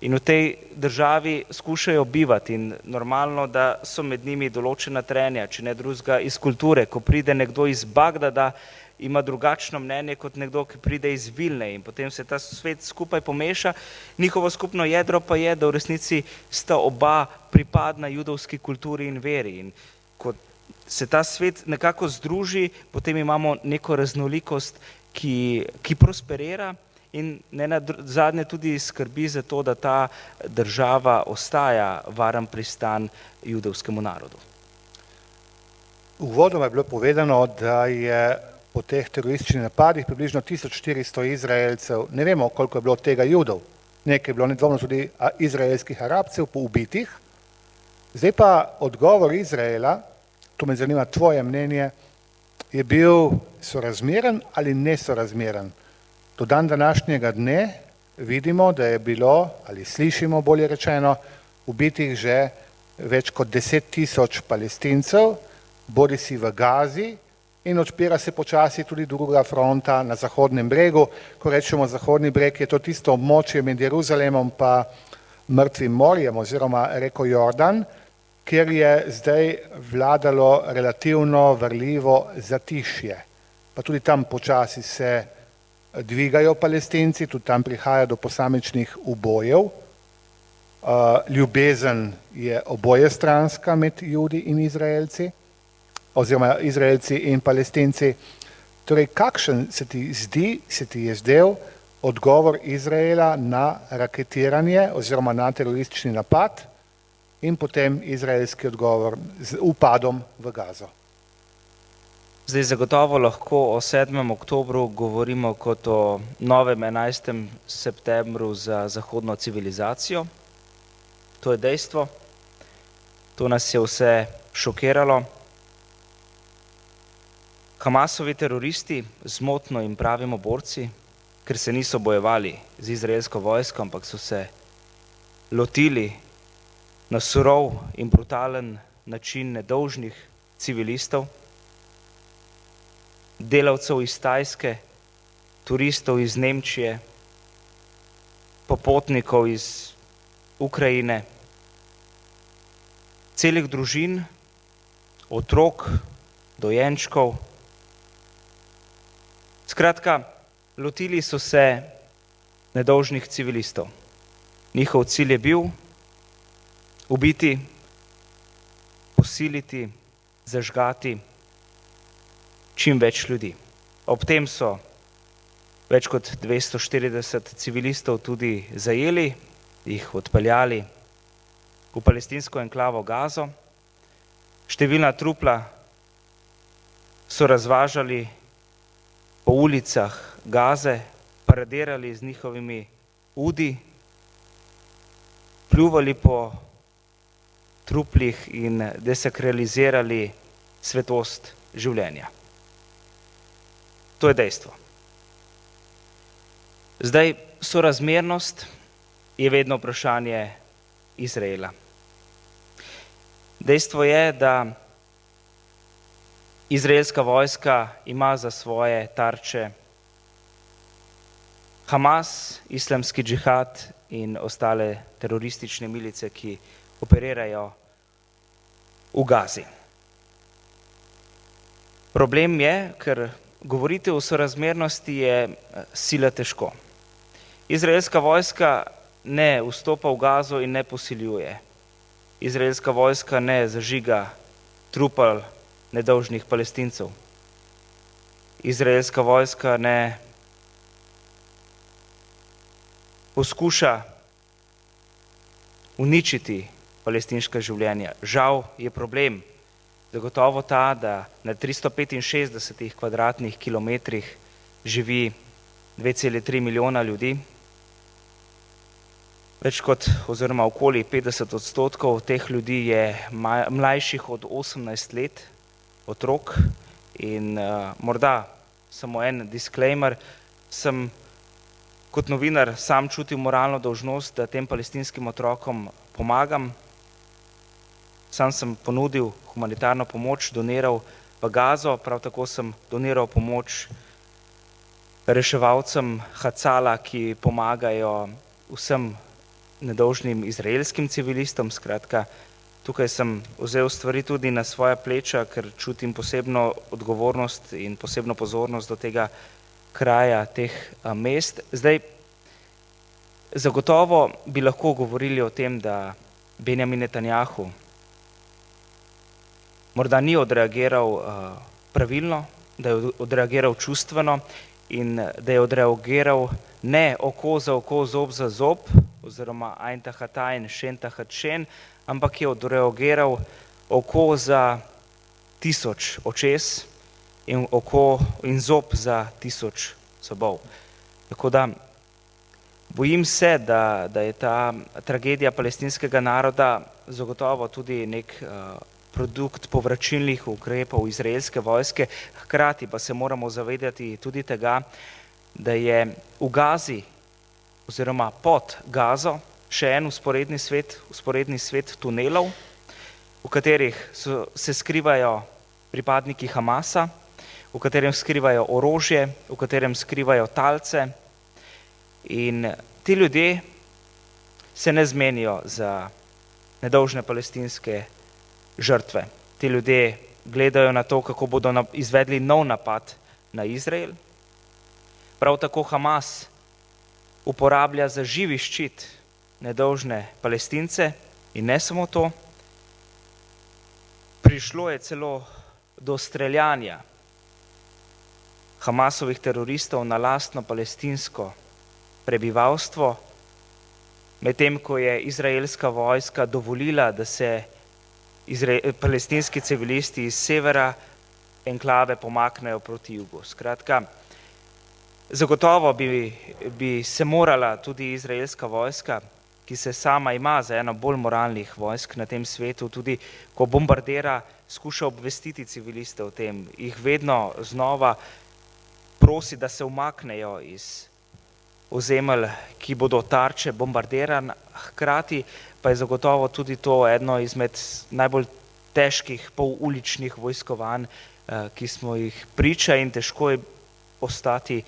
In v tej državi skušajo bivati in normalno, da so med njimi določena trenja, če ne drugega iz kulture. Ko pride nekdo iz Bagdada, ima drugačno mnenje kot nekdo, ki pride iz Vilne in potem se ta svet skupaj pomeša. Njihovo skupno jedro pa je, da v resnici sta oba pripadna judovski kulturi in veri. In ko se ta svet nekako združi, potem imamo neko raznolikost, ki prosperira in ne nazadnje tudi skrbi za to, da ta država ostaja varen pristan judovskemu narodu. Uvodoma je bilo povedano, da je po teh terorističnih napadih približno 1400 Izraelcev, ne vemo, koliko je bilo tega Judov, nekaj je bilo nedvomno tudi izraelskih Arabcev ubitih. Zdaj pa odgovor Izraela, to me zanima tvoje mnenje, je bil sorazmeren ali nesorazmeren. Do dan današnjega dne vidimo, da je bilo, ali slišimo bolje rečeno, ubitih že več kot 10 000 Palestincev, bodisi v Gazi, in odpira se počasi tudi druga fronta na Zahodnem bregu. Ko rečemo Zahodni breg, je to tisto območje med Jeruzalemom pa Mrtvim morjem oziroma reko Jordan, kjer je zdaj vladalo relativno varljivo zatišje. Pa tudi tam počasi se dvigajo Palestinci, tudi tam prihaja do posamičnih ubojev. Ljubezen je obojestranska med Judi in Izraelci, oziroma Izraelci in Palestinci. Torej, kakšen se ti je zdel odgovor Izraela na raketiranje oziroma na teroristični napad in potem izraelski odgovor z upadom v Gazo? Zdaj zagotovo lahko o 7. oktobru govorimo kot o novem 11. septembru za zahodno civilizacijo. To je dejstvo. To nas je vse šokiralo. Hamasovi teroristi, zmotno jim pravimo borci, ker se niso bojevali z izraelsko vojsko, ampak so se lotili na surov in brutalen način nedolžnih civilistov, delavcev iz Tajske, turistov iz Nemčije, popotnikov iz Ukrajine, celih družin, otrok, dojenčkov. Skratka, lotili so se nedolžnih civilistov. Njihov cilj je bil ubiti, posiliti, zažgati čim več ljudi. Ob tem so več kot 240 civilistov tudi zajeli, jih odpeljali v palestinsko enklavo Gazo. Številna trupla so razvažali po ulicah Gaze, paradirali z njihovimi udi, pljuvali po truplih in desakralizirali svetost življenja. To je dejstvo. Zdaj, sorazmernost je vedno vprašanje Izraela. Dejstvo je, da izraelska vojska ima za svoje tarče Hamas, Islamski džihad in ostale teroristične milice, ki operirajo v Gazi. Problem je, ker govoriti o sorazmernosti je sila težko. Izraelska vojska ne vstopa v Gazo in ne posiljuje. Izraelska vojska ne zažiga trupel nedolžnih Palestincev. Izraelska vojska ne poskuša uničiti palestinska življenja. Žal je problem zagotovo ta, da na 365 kvadratnih kilometrih živi 2,3 milijona ljudi. Več kot oziroma okoli 50% teh ljudi je mlajših od 18 let, otrok. In morda samo en disclaimer, sem kot novinar sam čutil moralno dolžnost, da tem palestinskim otrokom pomagam. Sam sem ponudil humanitarno pomoč, doniral v Gazo, prav tako sem doniral pomoč reševalcem Hatzala, ki pomagajo vsem nedolžnim izraelskim civilistom. Skratka, tukaj sem vzel stvari tudi na svoja pleča, ker čutim posebno odgovornost in posebno pozornost do tega kraja, teh mest. Zdaj, zagotovo bi lahko govorili o tem, da Benjamin Netanjahu morda ni odreagiral pravilno, da je odreagiral čustveno in da je odreagiral ne oko za oko, zob za zob, oziroma ein tahat ein, šen tahat šen, ampak je odreagiral oko za 1000 očes in oko in zob za 1000 zobov. Tako da bojim se, da je ta tragedija palestinskega naroda zagotovo tudi nek produkt povračilnih ukrepov izraelske vojske, hkrati pa se moramo zavedati tudi tega, da je v Gazi oziroma pod Gazo še en usporedni svet tunelov, v katerih se skrivajo pripadniki Hamasa, v katerem skrivajo orožje, v katerem skrivajo talce, in ti ljudje se ne zmenijo za nedolžne palestinske žrtve. Ti ljudje gledajo na to, kako bodo izvedli nov napad na Izrael. Prav tako Hamas uporablja za živi ščit nedolžne Palestince in ne samo to, prišlo je celo do streljanja Hamasovih teroristov na lastno palestinsko prebivalstvo, medtem ko je izraelska vojska dovolila, da se palestinski civilisti iz severa enklave pomaknejo proti jugu. Skratka, zagotovo bi se morala tudi izraelska vojska, ki se sama ima za eno bolj moralnih vojsk na tem svetu, tudi ko bombardira, skuša obvestiti civiliste o tem, jih vedno znova prosi, da se umaknejo iz ozemelj, ki bodo tarče bombardiran, hkrati pa je zagotovo tudi to eno izmed najbolj težkih poluličnih vojskovanj, ki smo jih priča, in težko je ostati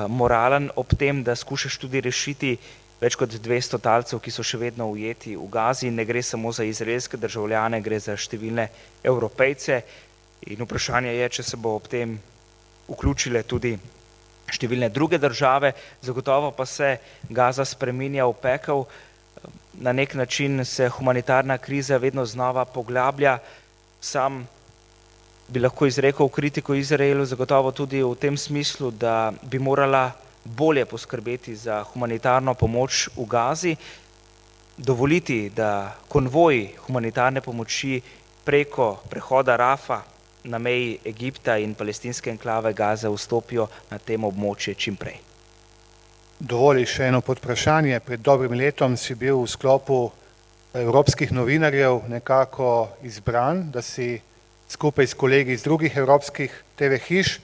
moralen ob tem, da skušaš tudi rešiti več kot 200 talcev, ki so še vedno ujeti v Gazi. Ne gre samo za izraelske državljane, gre za številne Evropejce, in vprašanje je, če se bo ob tem vključile tudi številne druge države. Zagotovo pa se Gaza spreminja v pekel, na nek način se humanitarna kriza vedno znova poglablja. Sam bi lahko izrekel kritiko Izraelu zagotovo tudi v tem smislu, da bi morala bolje poskrbeti za humanitarno pomoč v Gazi, dovoliti, da konvoji humanitarne pomoči preko prehoda Rafa na meji Egipta in palestinske enklave Gaze vstopijo na tem območje čim prej. Dovoli še eno podvprašanje. Pred dobrim letom si bil v sklopu evropskih novinarjev nekako izbran, da si skupaj s kolegi iz drugih evropskih TV hiš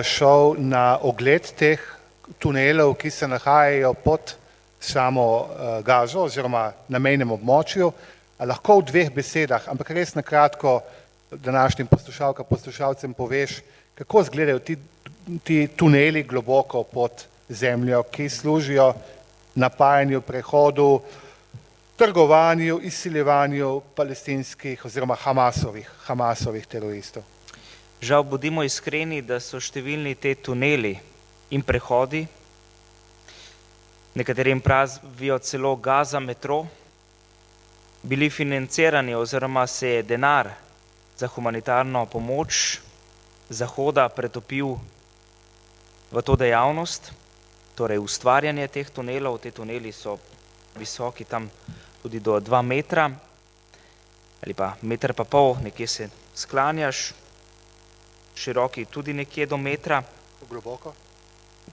šel na ogled teh tunelov, ki se nahajajo pod samo Gazo oziroma na mejnem območju. Lahko v 2 besedah, ampak res na kratko, današnjim poslušalcem poveš, kako izgledajo ti tuneli globoko pod zemljo, ki služijo napajanju, prehodu, trgovanju, izsiljevanju palestinskih oziroma Hamasovih teroristov. Žal, bodimo iskreni, da so številni te tuneli in prehodi, nekaterim pravijo celo Gaza metro, bili financirani oziroma se je denar za humanitarno pomoč Zahoda pretopil v to dejavnost, torej ustvarjanje teh tunelov. Te tuneli so visoki tam tudi do 2 metra ali pa 1,5 metra, nekje se sklanjaš, široki tudi nekje do metra.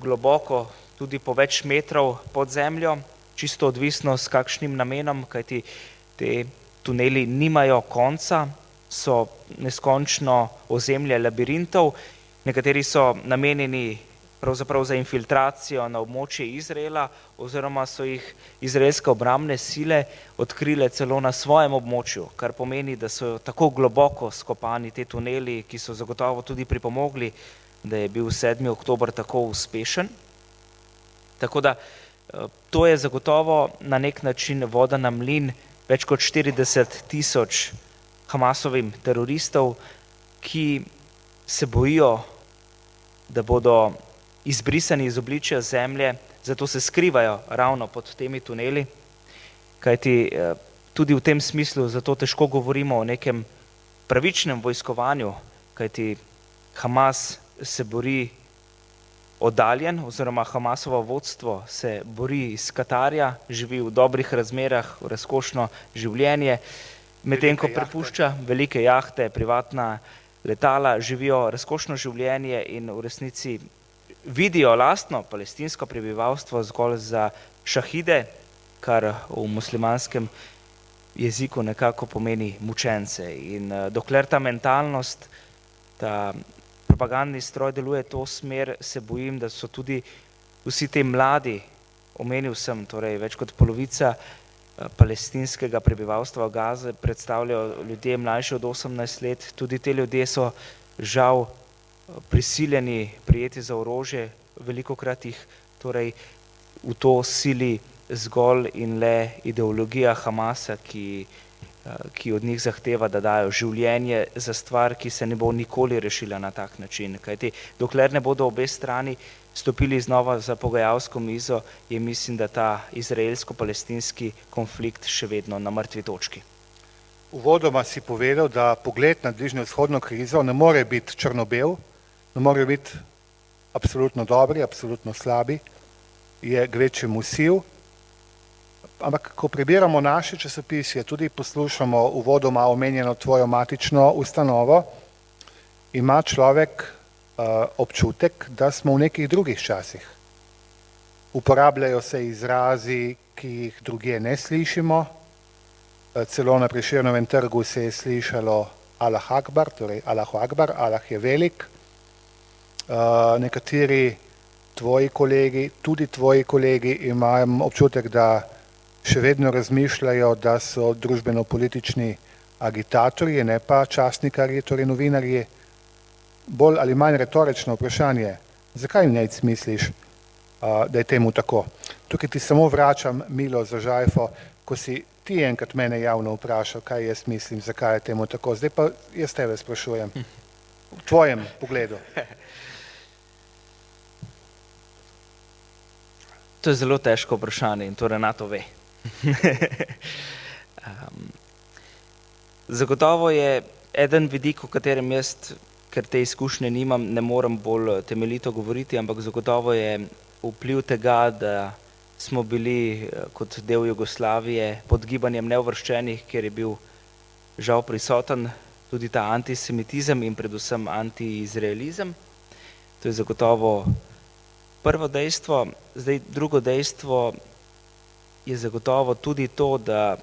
Globoko tudi po več metrov pod zemljo, čisto odvisno s kakšnim namenom, kajti te tuneli nimajo konca, so neskončno ozemlje labirintov, nekateri so namenjeni pravzaprav za infiltracijo na območje Izraela, oziroma so jih izraelske obrambne sile odkrile celo na svojem območju, kar pomeni, da so tako globoko skopani te tuneli, ki so zagotovo tudi pripomogli, da je bil 7. oktober tako uspešen. Tako da to je zagotovo na nek način voda na mlin več kot 40.000 Hamasovim teroristov, ki se bojijo, da bodo izbrisani iz obličja zemlje, zato se skrivajo ravno pod temi tuneli, kajti tudi v tem smislu zato težko govorimo o nekem pravičnem vojskovanju, kajti Hamas se bori oddaljen, oziroma Hamasovo vodstvo se bori iz Katarja, živi v dobrih razmerah, v razkošno življenje, medtem ko prepušča velike jahte, privatna letala, živijo razkošno življenje in v resnici vidijo lastno palestinsko prebivalstvo zgolj za šahide, kar v muslimanskem jeziku nekako pomeni mučence. In dokler ta mentalnost, ta propagandni stroj deluje to smer, se bojim, da so tudi vsi te mladi, omenil sem, torej več kot polovica palestinskega prebivalstva Gaze predstavljajo ljudje mlajši od 18 let, tudi te ljudje so žal prisiljeni prijeti za orožje, velikokrat jih torej v to sili zgolj in le ideologija Hamasa, ki od njih zahteva, da dajo življenje za stvar, ki se ne bo nikoli rešila na tak način. Kajti dokler ne bodo obe strani stopili znova za pogajalsko mizo, je mislim, da ta izraelsko-palestinski konflikt še vedno na mrtvi točki. Uvodoma si povedal, da pogled na bližnjevzhodno krizo ne more biti črno-bel, ne more biti absolutno dobri, absolutno slabi, je kvečjemu siv. Ampak ko prebiramo naše časopisje, tudi poslušamo uvodoma omenjeno tvojo matično ustanovo, ima človek občutek, da smo v nekih drugih časih. Uporabljajo se izrazi, ki jih drugje ne slišimo. Celo na Prešernovem trgu se je slišalo Allah Akbar, torej Allahu Akbar, Allah je velik. Nekateri tvoji kolegi, tudi tvoji kolegi, imam občutek, da še vedno razmišljajo, da so družbeno-politični agitatorji, ne pa časnikarji, torej novinarji. Bolj ali manj retorično vprašanje, zakaj Nejc misliš, da je temu tako? Tukaj ti samo vračam milo za žajfo, ko si ti enkrat mene javno vprašal, kaj jaz mislim, zakaj je temu tako. Zdaj pa jaz tebe sprašujem, v tvojem pogledu. To je zelo težko vprašanje in to Renato ve. Zagotovo je eden vidik, o katerem jaz, ker te izkušnje nimam, ne morem bolj temeljito govoriti, ampak zagotovo je vpliv tega, da smo bili kot del Jugoslavije pod gibanjem neuvrščenih, kjer je bil žal prisoten tudi ta antisemitizem in predvsem antiizraelizem. To je zagotovo prvo dejstvo. Zdaj, drugo dejstvo je zagotovo tudi to, da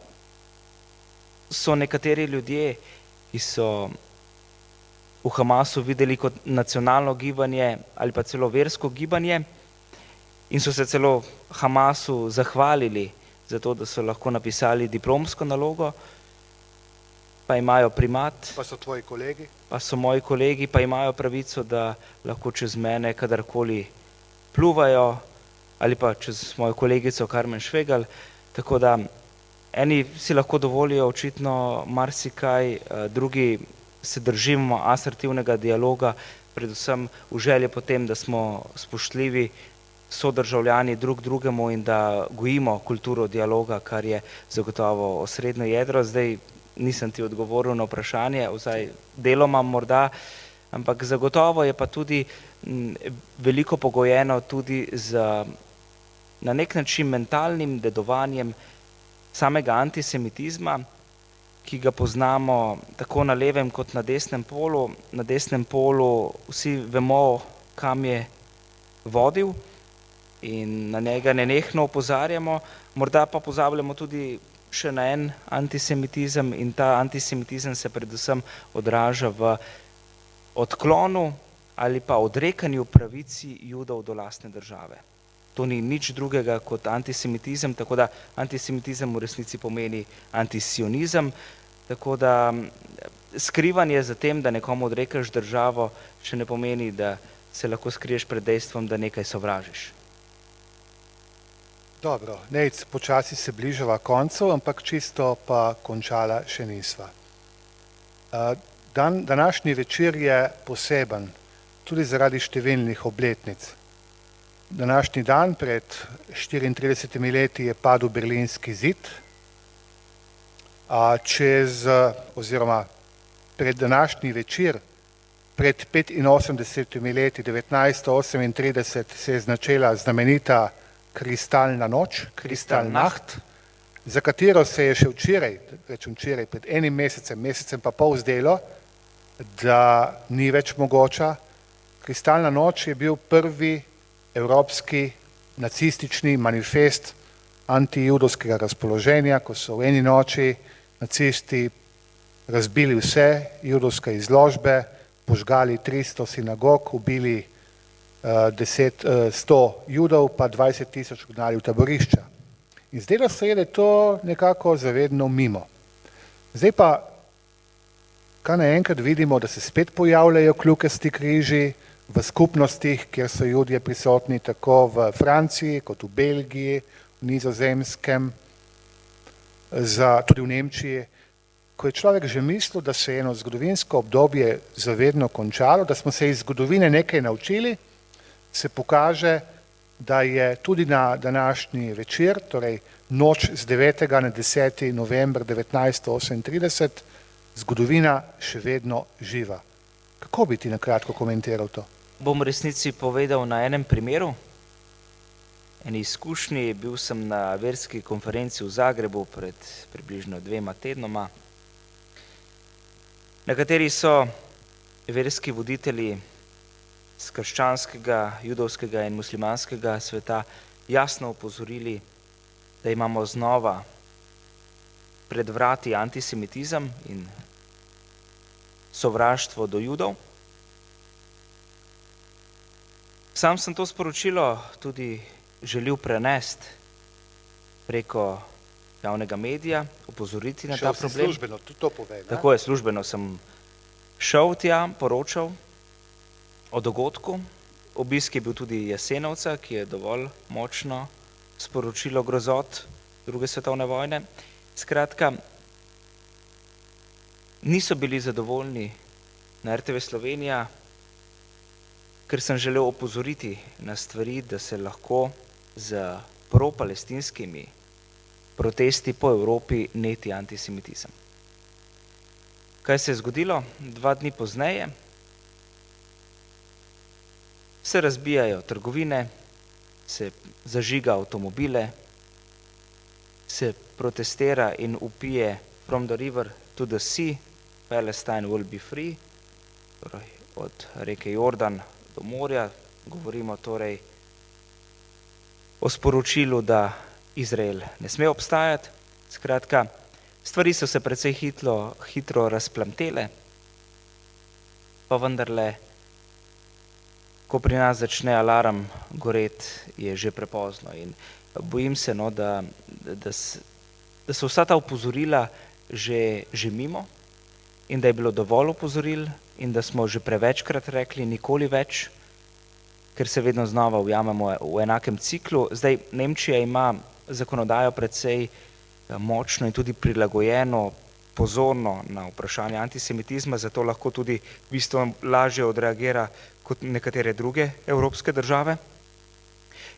so nekateri ljudje, ki so v Hamasu videli kot nacionalno gibanje ali pa celo versko gibanje in so se celo Hamasu zahvalili za to, da so lahko napisali diplomsko nalogo, pa imajo primat. Pa so tvoji kolegi? Pa so moji kolegi, pa imajo pravico, da lahko čez mene kadarkoli pluvajo ali pa čez mojo kolegico Karmen Švegal, tako da eni si lahko dovolijo očitno marsikaj, drugi se držimo asertivnega dialoga, predvsem v želji potem, da smo spoštljivi sodržavljani drug drugemu in da gojimo kulturo dialoga, kar je zagotovo osrednjo jedro. Zdaj nisem ti odgovoril na vprašanje, vsaj deloma morda, ampak zagotovo je pa tudi veliko pogojeno tudi z na nek način mentalnim dedovanjem samega antisemitizma, ki ga poznamo tako na levem kot na desnem polu. Na desnem polu vsi vemo, kam je vodil in na njega nenehno opozarjamo, morda pa pozabljamo tudi še na en antisemitizem in ta antisemitizem se predvsem odraža v odklonu ali pa odrekanju pravici Judov do lastne države. To ni nič drugega kot antisemitizem, tako da antisemitizem v resnici pomeni antisionizem, tako da skrivanje za tem, da nekomu odrekaš državo, še ne pomeni, da se lahko skriješ pred dejstvom, da nekaj sovražiš. Dobro, Nejc, počasi se bližava koncu, ampak čisto pa končala še nisva. Današnji večer je poseben, tudi zaradi številnih obletnic. Današnji dan pred 34 leti je padel Berlinski zid, oziroma pred današnji večer, pred 85 leti, 1938, se je začela znamenita kristalna noč, Kristallnacht, za katero se je še včeraj, pred enim mesecem pa pol zdelo, da ni več mogoča. Kristalna noč je bil prvi evropski nacistični manifest antijudovskega razpoloženja, ko so v eni noči nacisti razbili vse judovske izložbe, požgali 300 sinagog, ubili 100 judov, pa 20 000 gnali v taborišča. In zdelo se je, da je to nekako zavedno mimo. Zdaj pa kar naenkrat vidimo, da se spet pojavljajo kljukasti križi v skupnostih, kjer so Judje prisotni tako v Franciji, kot v Belgiji, v Nizozemskem, tudi v Nemčiji. Ko je človek že mislil, da se je eno zgodovinsko obdobje zavedno končalo, da smo se iz zgodovine nekaj naučili, se pokaže, da je tudi na današnji večer, torej noč z 9. na 10. november 1938, zgodovina še vedno živa. Kako bi ti na kratko komentiral to? Bom v resnici povedal na enem primeru. Eni izkušnji, bil sem na verski konferenci v Zagrebu pred približno 2 tednoma, na kateri so verski voditelji z krščanskega, judovskega in muslimanskega sveta jasno opozorili, da imamo znova pred vrati antisemitizem in sovraštvo do Judov. Sam sem to sporočilo tudi želel prenesti preko javnega medija, opozoriti na ta Šel si problem. službeno, tudi to povej. Ne? Tako je, službeno sem šel tja, poročal o dogodku. Obisk je bil tudi Jasenovca, ki je dovolj močno sporočilo grozot druge svetovne vojne. Skratka, niso bili zadovoljni na RTV Slovenija, ker sem želel opozoriti na stvari, da se lahko z pro-palestinskimi protesti po Evropi neti antisemitizem. Kaj se je zgodilo? 2 dni pozneje se razbijajo trgovine, se zažiga avtomobile, se protestira in vpije From the river to the sea, Palestine will be free, torej od reke Jordan do morja, govorimo torej o sporočilu, da Izrael ne sme obstajati. Skratka, stvari so se precej hitro razplamtele, pa vendarle, ko pri nas začne alarm goreti, je že prepozno in bojim se, da so vsa ta opozorila že mimo in da je bilo dovolj opozoril in da smo že prevečkrat rekli nikoli več, ker se vedno znova ujamemo v enakem ciklu. Zdaj, Nemčija ima zakonodajo precej močno in tudi prilagojeno, pozorno na vprašanje antisemitizma, zato lahko tudi bistveno lažje odreagira kot nekatere druge evropske države.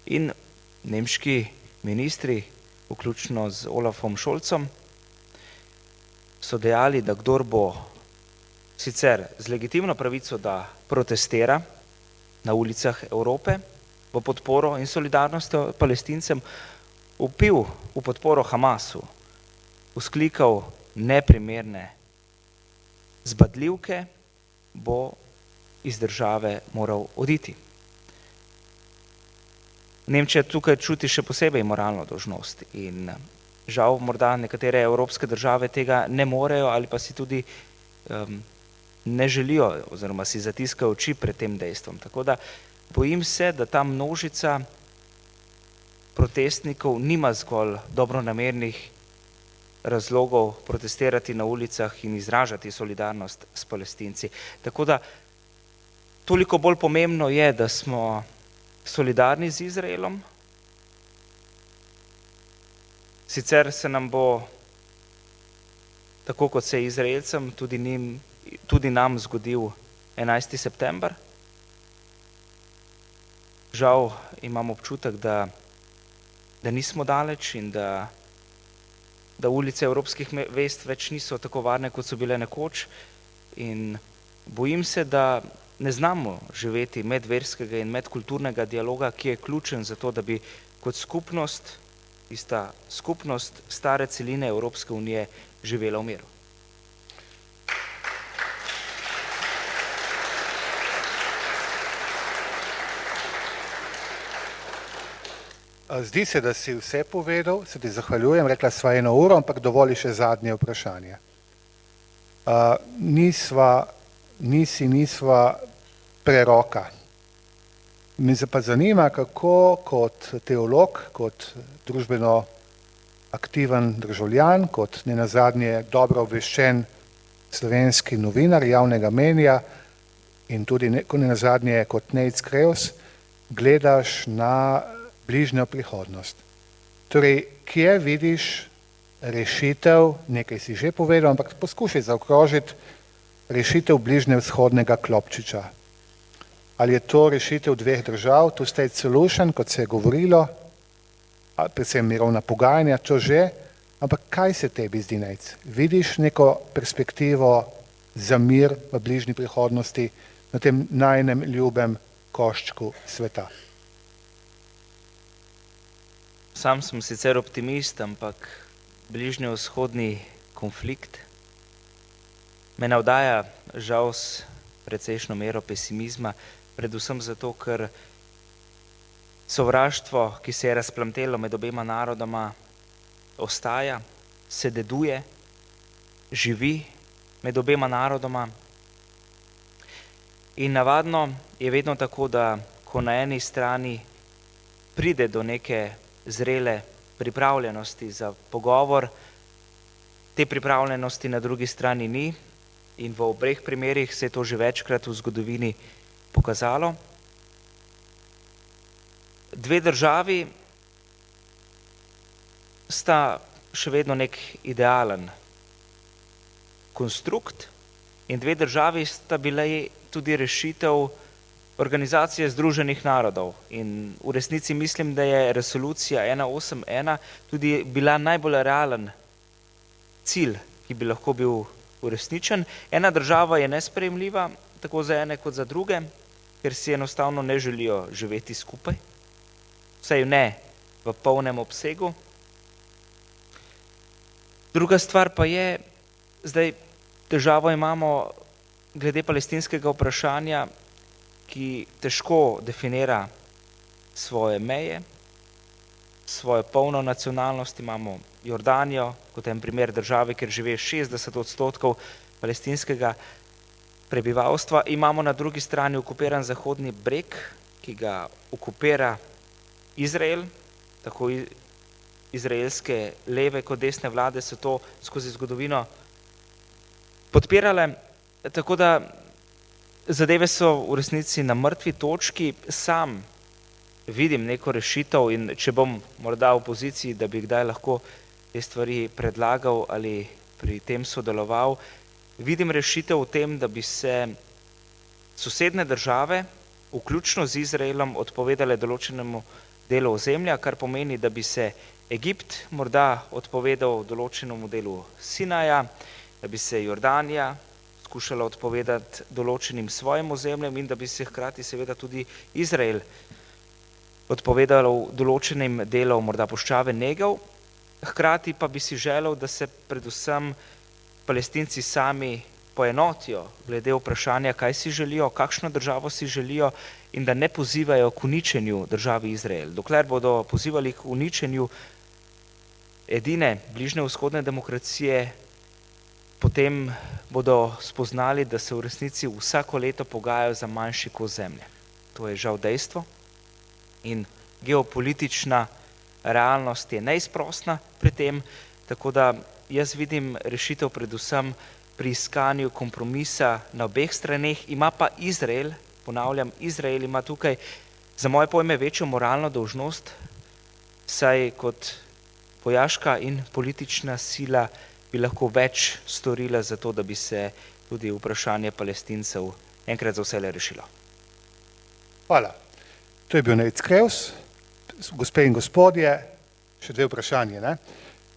In nemški ministri, vključno z Olafom Scholzom, so dejali, da kdor bo sicer z legitimno pravico, da protestira na ulicah Evrope v podporo in solidarnost Palestincem, vpil v podporo Hamasu, vzklikal neprimerne zbadljivke, bo iz države moral oditi. Nemčija tukaj čuti še posebej moralno dolžnost in žal morda nekatere evropske države tega ne morejo ali pa si tudi ne želijo oziroma si zatiskajo oči pred tem dejstvom. Tako da bojim se, da ta množica protestnikov nima zgolj dobronamernih razlogov protestirati na ulicah in izražati solidarnost s Palestinci. Tako da toliko bolj pomembno je, da smo solidarni z Izraelom, sicer se nam bo, tako kot se Izraelcem, tudi nam zgodil 11. september. Žal imam občutek, da nismo daleč in da ulice evropskih mest več niso tako varne, kot so bile nekoč, in bojim se, da ne znamo živeti medverskega in medkulturnega dialoga, ki je ključen za to, da bi kot skupnost, tista skupnost stare celine Evropske unije živela v miru. Zdi se, da si vse povedal, se ti zahvaljujem, rekla sva 1 uro, ampak dovoli še zadnje vprašanje. Nisva preroka. Me pa zanima, kako kot teolog, kot družbeno aktiven državljan, kot nenazadnje dobro obveščen slovenski novinar javnega mnenja in tudi nenazadnje kot Nejc Krevs, gledaš na bližnjo prihodnost. Torej, kje vidiš rešitev, nekaj si že povedal, ampak poskušaj zaokrožiti rešitev bližnjevzhodnega klopčiča. Ali je to rešitev 2 držav, two-state solution, kot se je govorilo, predvsem mirovna pogajanja, to že, ampak kaj se tebi zdi, Nejc? Vidiš neko perspektivo za mir v bližnji prihodnosti na tem najnem ljubem koščku sveta? Sam sem sicer optimist, ampak bližnjevzhodni konflikt me navdaja žal s precejšno mero pesimizma, predvsem zato, ker sovraštvo, ki se je razplamtelo med obema narodoma, ostaja, se deduje, živi med obema narodoma. In navadno je vedno tako, da ko na eni strani pride do neke zrele pripravljenosti za pogovor, te pripravljenosti na drugi strani ni in v obeh primerih se je to že večkrat v zgodovini pokazalo. Dve državi sta še vedno nek idealen konstrukt in dve državi sta bile tudi rešitev Organizacije Združenih narodov. In v resnici mislim, da je resolucija 181 tudi bila najbolj realen cilj, ki bi lahko bil uresničen. Ena država je nesprejemljiva, tako za ene kot za druge, ker si enostavno ne želijo živeti skupaj, vsaj ne v polnem obsegu. Druga stvar pa je, zdaj težavo imamo glede palestinskega vprašanja, ki težko definira svoje meje, svojo polno nacionalnost. Imamo Jordanijo kot en primer države, kjer živi 60% palestinskega prebivalstva. Imamo na drugi strani okupiran Zahodni breg, ki ga okupira Izrael, tako izraelske leve kot desne vlade so to skozi zgodovino podpirale, tako da zadeve so v resnici na mrtvi točki. Sam vidim neko rešitev in če bom morda v poziciji, da bi kdaj lahko te stvari predlagal ali pri tem sodeloval, vidim rešitev v tem, da bi se sosedne države, vključno z Izraelom, odpovedale določenemu delu ozemlja, kar pomeni, da bi se Egipt morda odpovedal določenemu delu Sinaja, da bi se Jordanija skušala odpovedati določenim svojim ozemljem in da bi se hkrati seveda tudi Izrael odpovedal določenim delom morda puščave Negev. Hkrati pa bi si želel, da se predvsem Palestinci sami poenotijo glede vprašanja, kaj si želijo, kakšno državo si želijo in da ne pozivajo k uničenju državi Izrael. Dokler bodo pozivali k uničenju edine bližnjevzhodne demokracije, potem bodo spoznali, da se v resnici vsako leto pogajajo za manjši kos zemlje. To je žal dejstvo in geopolitična realnost je neizprosna pri tem, tako da jaz vidim rešitev predvsem pri iskanju kompromisa na obeh straneh. Ima pa Izrael, ponavljam, Izrael ima tukaj za moje pojme večjo moralno dolžnost, saj kot vojaška in politična sila bi lahko več storila za to, da bi se tudi vprašanje Palestincev enkrat za vselej rešilo. Hvala. To je bil Nejc Krevs. Gospe in gospodje, še dve vprašanje, ne?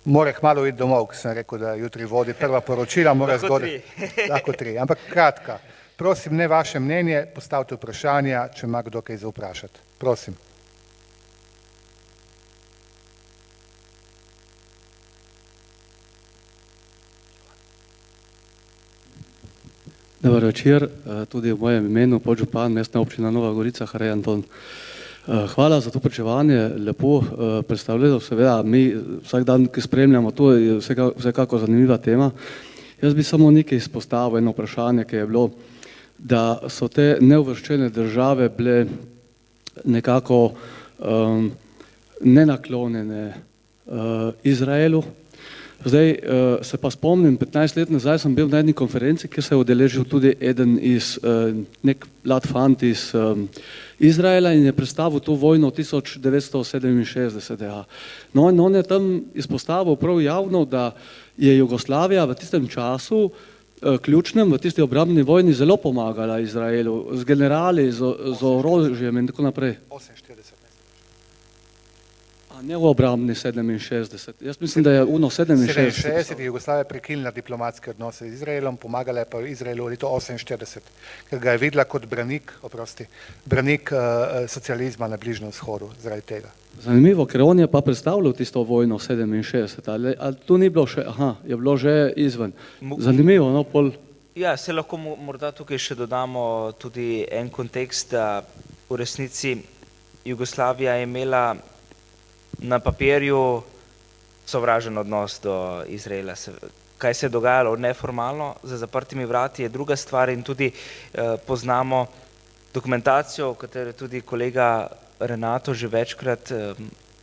More kmalu iti domov, ker sem rekel, da jutri vodi prva poročila, mora zgodaj. Lahko tri, ampak kratka. Prosim, ne vaše mnenje, postavite vprašanja, če ima kdo kaj za vprašati. Prosim. Dobar večer, tudi v mojem imenu podžupan Mestna občina Nova Gorica, Harej Anton. Hvala za to pričevanje, lepo predstavljeno, seveda mi vsak dan, ki spremljamo, to je vsekako zanimiva tema. Jaz bi samo nekaj izpostavil, eno vprašanje, ki je bilo, da so te neuvrščene države bile nekako nenaklonjene Izraelu. Zdaj se pa spomnim, 15 let nazaj sem bil na eni konferenci, kjer se je udeležil tudi eden iz, nek mlad fant iz Izraela in je predstavil to vojno 1967. No in on je tam izpostavil prav javno, da je Jugoslavija v tistem času ključnem, v tisti obrambni vojni zelo pomagala Izraelu, z generali, z orožjem in tako naprej. 48. A ne v obrambni 67. Jaz mislim, da je UNO 67. 67 je Jugoslavija prekinila diplomatske odnose z Izraelom, pomagala je pa Izraelu leto 48, ker ga je videla kot branik socializma na Bližnjem vzhodu zaradi tega. Zanimivo, ker on je pa predstavljal tisto vojno 67, ali tu ni bilo še, je bilo že izven. Zanimivo, no pol. Ja, se lahko morda tukaj še dodamo tudi en kontekst, da v resnici Jugoslavija je imela na papirju sovražen odnos do Izraela. Kaj se je dogajalo neformalno, za zaprtimi vrati je druga stvar in tudi poznamo dokumentacijo, v kateri tudi kolega Renato že večkrat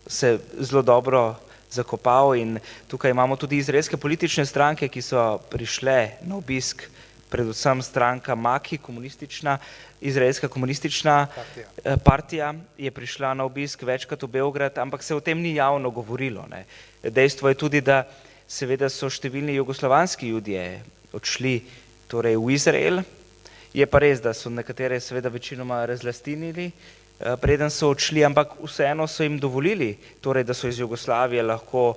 se zelo dobro zakopal in tukaj imamo tudi izraelske politične stranke, ki so prišle na obisk, predvsem stranka Maki, komunistična, izraelska komunistična partija je prišla na obisk večkrat v Beograd, ampak se o tem ni javno govorilo. Ne. Dejstvo je tudi, da seveda so številni jugoslovanski Judje odšli torej v Izrael, je pa res, da so nekatere seveda večinoma razlastinili, preden so odšli, ampak vseeno so jim dovolili, torej, da so iz Jugoslavije lahko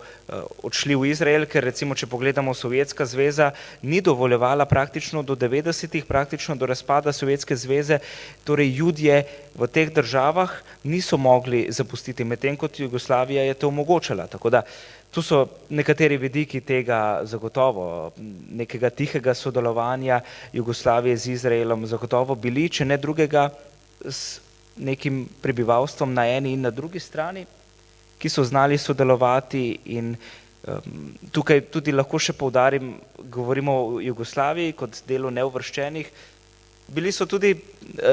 odšli v Izrael, ker recimo, če pogledamo, Sovjetska zveza ni dovoljevala praktično do 90-ih, praktično do razpada Sovjetske zveze, torej Judje v teh državah niso mogli zapustiti, medtem kot Jugoslavija je to omogočala. Tako da tu so nekateri vidiki tega zagotovo, nekega tihega sodelovanja Jugoslavije z Izraelom zagotovo bili, če ne drugega, s nekim prebivalstvom na eni in na drugi strani, ki so znali sodelovati in tukaj tudi lahko še poudarim, govorimo o Jugoslaviji kot delu neuvrščenih, bili so tudi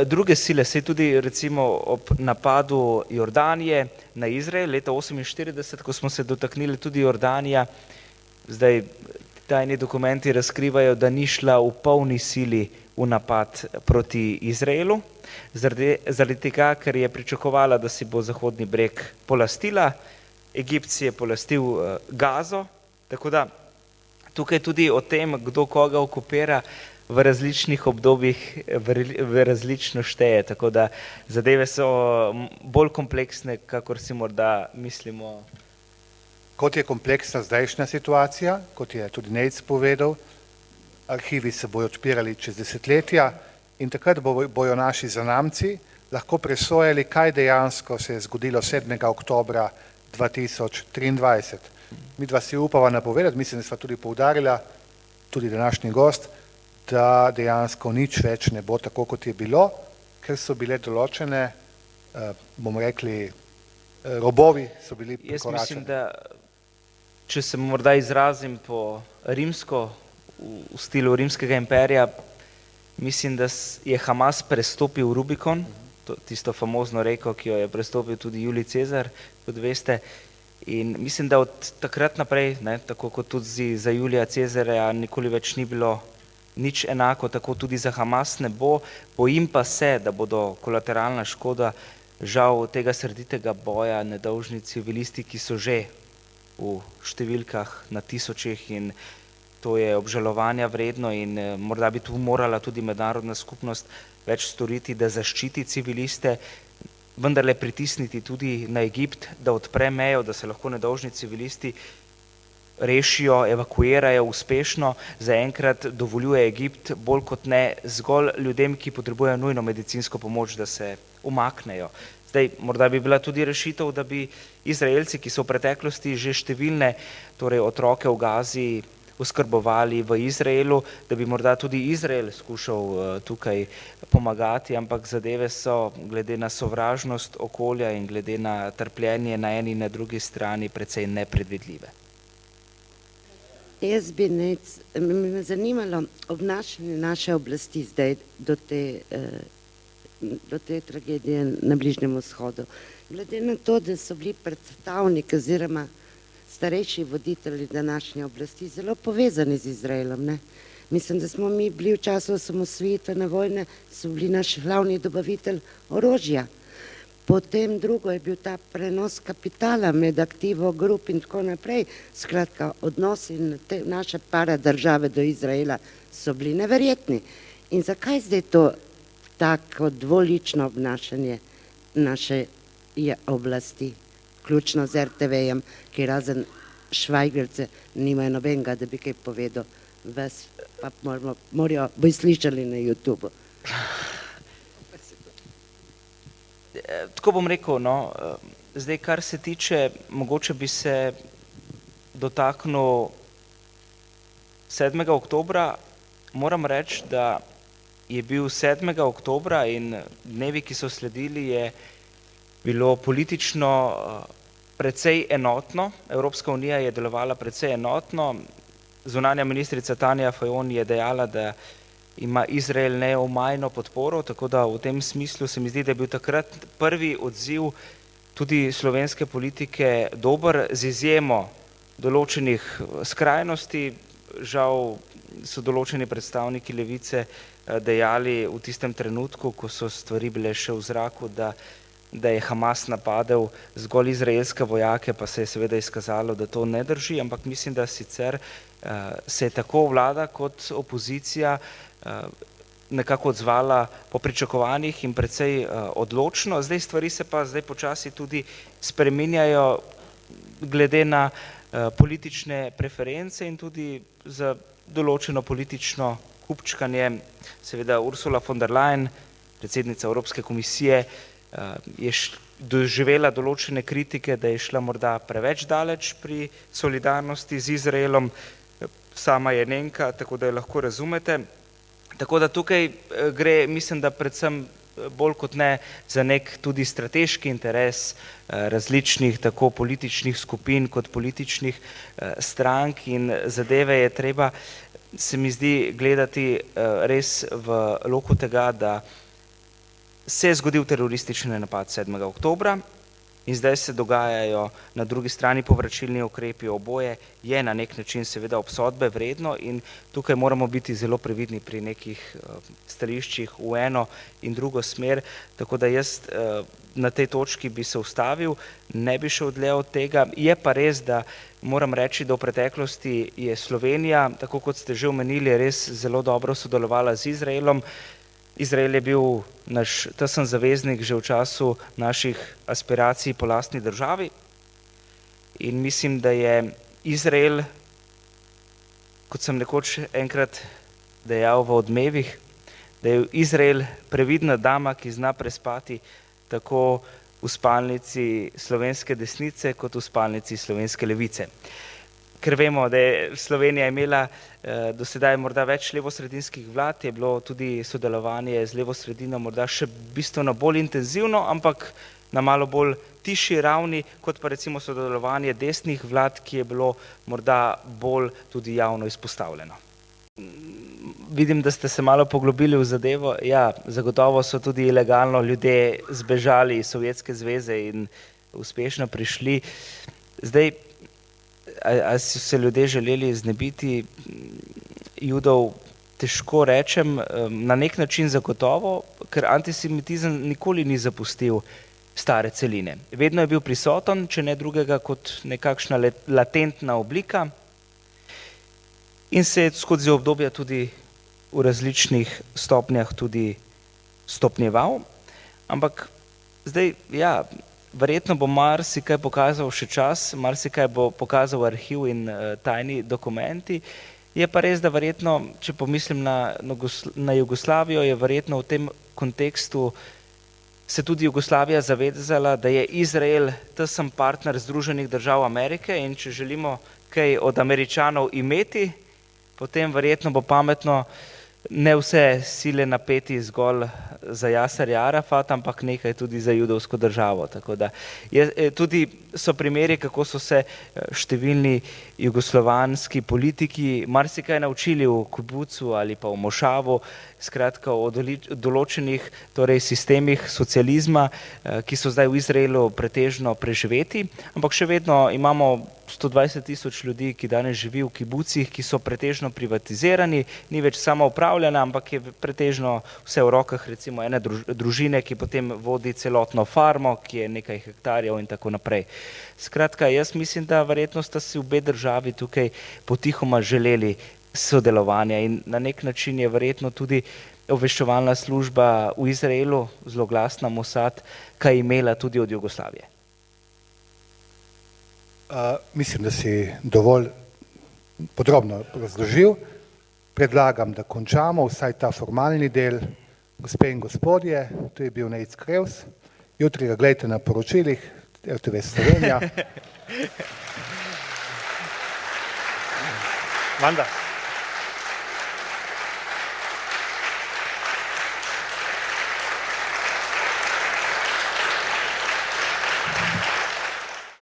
druge sile, saj tudi recimo ob napadu Jordanije na Izrael leta 1948, ko smo se dotaknili tudi Jordanija, zdaj tajni dokumenti razkrivajo, da ni šla v polni sili v napad proti Izraelu, zaradi tega, ker je pričakovala, da si bo Zahodni breg polastila, Egipt si je polastil Gazo, tako da tukaj tudi o tem, kdo koga okupira, v različnih obdobjih različno šteje, tako da zadeve so bolj kompleksne, kakor si morda mislimo. Kot je kompleksna zdajšnja situacija, kot je tudi Nejc povedal, arhivi se bojo odpirali čez desetletja in takrat bojo naši zanamci lahko presojali, kaj dejansko se je zgodilo 7. oktobra 2023. Mi dva si upava napovedati, mislim, da sva tudi poudarila, tudi današnji gost, da dejansko nič več ne bo tako, kot je bilo, ker so bile določene, bomo rekli, robovi so bili prekoračeni. Jaz mislim, da če se morda izrazim po rimsko, v stilu rimskega imperija, mislim, da je Hamas prestopil Rubikon, tisto famozno reko, ki jo je prestopil tudi Julij Cezar, kot veste, in mislim, da od takrat naprej, ne, tako kot tudi za Julija Cezarja, nikoli več ni bilo nič enako, tako tudi za Hamas ne bo, bojim pa se, da bodo kolateralna škoda žal tega srditega boja nedolžni civilisti, ki so že v številkah na tisočih in to je obžalovanja vredno in morda bi tu morala tudi mednarodna skupnost več storiti, da zaščiti civiliste, vendarle pritisniti tudi na Egipt, da odpre mejo, da se lahko nedolžni civilisti rešijo, evakuirajo uspešno, zaenkrat dovoljuje Egipt bolj kot ne zgolj ljudem, ki potrebujejo nujno medicinsko pomoč, da se umaknejo. Zdaj, morda bi bila tudi rešitev, da bi Izraelci, ki so v preteklosti že številne torej otroke v Gazi oskrbovali v Izraelu, da bi morda tudi Izrael skušal tukaj pomagati, ampak zadeve so glede na sovražnost okolja in glede na trpljenje na eni in na drugi strani precej nepredvidljive. Jaz bi me zanimalo obnašanje naše oblasti zdaj do te tragedije na Bližnjem vzhodu. Glede na to, da so bili predstavniki oziroma starejši voditelji današnje oblasti zelo povezani z Izraelom. Ne? Mislim, da smo mi bili v času osamosvojitvene vojne, so bili naš glavni dobavitelj orožja. Potem drugo je bil ta prenos kapitala med Aktivo Group in tako naprej. Skratka, odnosi naše paradržave do Izraela so bili neverjetni. In zakaj zdaj to tako dvolično obnašanje naše oblasti, vključno z RTV-jem, ki razen Švajgerice nimajo nobenega, da bi kaj povedal, vas pa morajo bi slišali na YouTubu. Tako bom rekel, no, zdaj kar se tiče, mogoče bi se dotaknil 7. oktobra moram reči, da je bil 7. oktobra in dnevi, ki so sledili, je bilo politično precej enotno. Evropska unija je delovala precej enotno. Zunanja ministrica Tanja Fajon je dejala, da ima Izrael neomajno podporo, tako da v tem smislu se mi zdi, da je bil takrat prvi odziv tudi slovenske politike dober, z izjemo določenih skrajnosti. Žal so določeni predstavniki levice dejali v tistem trenutku, ko so stvari bile še v zraku, da je Hamas napadel zgolj izraelske vojake, pa se je seveda izkazalo, da to ne drži, ampak mislim, da sicer se je tako vlada kot opozicija nekako odzvala po pričakovanjih in precej odločno. Zdaj stvari se pa zdaj počasi tudi spreminjajo glede na politične preference in tudi za določeno politično kupčkanje. Seveda Ursula von der Leyen, predsednica Evropske komisije, je doživela določene kritike, da je šla morda preveč daleč pri solidarnosti z Izraelom. Sama je Nemka, tako da jo lahko razumete. Tako da tukaj gre, mislim, da predvsem bolj kot ne za nek tudi strateški interes različnih tako političnih skupin kot političnih strank in zadeve je treba, se mi zdi, gledati res v loku tega, da se je zgodil teroristični napad 7. oktobra in zdaj se dogajajo na drugi strani povračilni ukrepi. Oboje je na nek način seveda obsodbe vredno in tukaj moramo biti zelo previdni pri nekih stališčih v eno in drugo smer, tako da jaz na tej točki bi se ustavil, ne bi šel dlje od tega. Je pa res, da moram reči, da v preteklosti je Slovenija, tako kot ste že omenili, res zelo dobro sodelovala z Izraelom. Izrael je bil naš tesen zaveznik že v času naših aspiracij po lastni državi in mislim, da je Izrael, kot sem nekoč enkrat dejal v Odmevih, da je Izrael previdna dama, ki zna prespati tako v spalnici slovenske desnice kot v spalnici slovenske levice. Ker vemo, da je Slovenija imela do sedaj morda več levosredinskih vlad, je bilo tudi sodelovanje z levo sredino morda še bistveno bolj intenzivno, ampak na malo bolj tišji ravni, kot pa recimo sodelovanje desnih vlad, ki je bilo morda bolj tudi javno izpostavljeno. Vidim, da ste se malo poglobili v zadevo. Ja, zagotovo so tudi ilegalno ljudje zbežali iz Sovjetske zveze in uspešno prišli. Zdaj, ali so se ljudje želeli znebiti Judov, težko rečem, na nek način zagotovo, ker antisemitizem nikoli ni zapustil stare celine. Vedno je bil prisoten, če ne drugega, kot nekakšna latentna oblika in se je skozi obdobja tudi v različnih stopnjah tudi stopnjeval, ampak zdaj, ja, verjetno bo marsikaj pokazal še čas, marsikaj bo pokazal arhiv in tajni dokumenti. Je pa res, da verjetno, če pomislim na Jugoslavijo, je verjetno v tem kontekstu se tudi Jugoslavija zavezala, da je Izrael tesen partner Združenih držav Amerike in če želimo kaj od Američanov imeti, potem verjetno bo pametno ne vse sile napeti zgolj za Jasarja Arafata, ampak nekaj tudi za judovsko državo. Tako da tudi so primeri, kako so se številni jugoslovanski politiki marsikaj naučili v kibucu ali pa v mošavu, skratka o določenih torej sistemih socializma, ki so zdaj v Izraelu pretežno preživeti, ampak še vedno imamo 120.000 ljudi, ki danes živi v kibucih, ki so pretežno privatizirani, ni več samoupravljena, ampak je pretežno vse v rokah recimo ene družine, ki potem vodi celotno farmo, ki je nekaj hektarjev in tako naprej. Skratka, jaz mislim, da verjetno sta si obe državi tukaj potihoma želeli sodelovanja in na nek način je verjetno tudi obveščevalna služba v Izraelu, zloglasna Mossad, kaj imela tudi od Jugoslavije. Mislim, da si dovolj podrobno razložil. Predlagam, da končamo vsaj ta formalni del. Gospe in gospodje, to je bil Nejc Krevs. Jutri ga gledajte na poročilih RTV Slovenija. Vanda.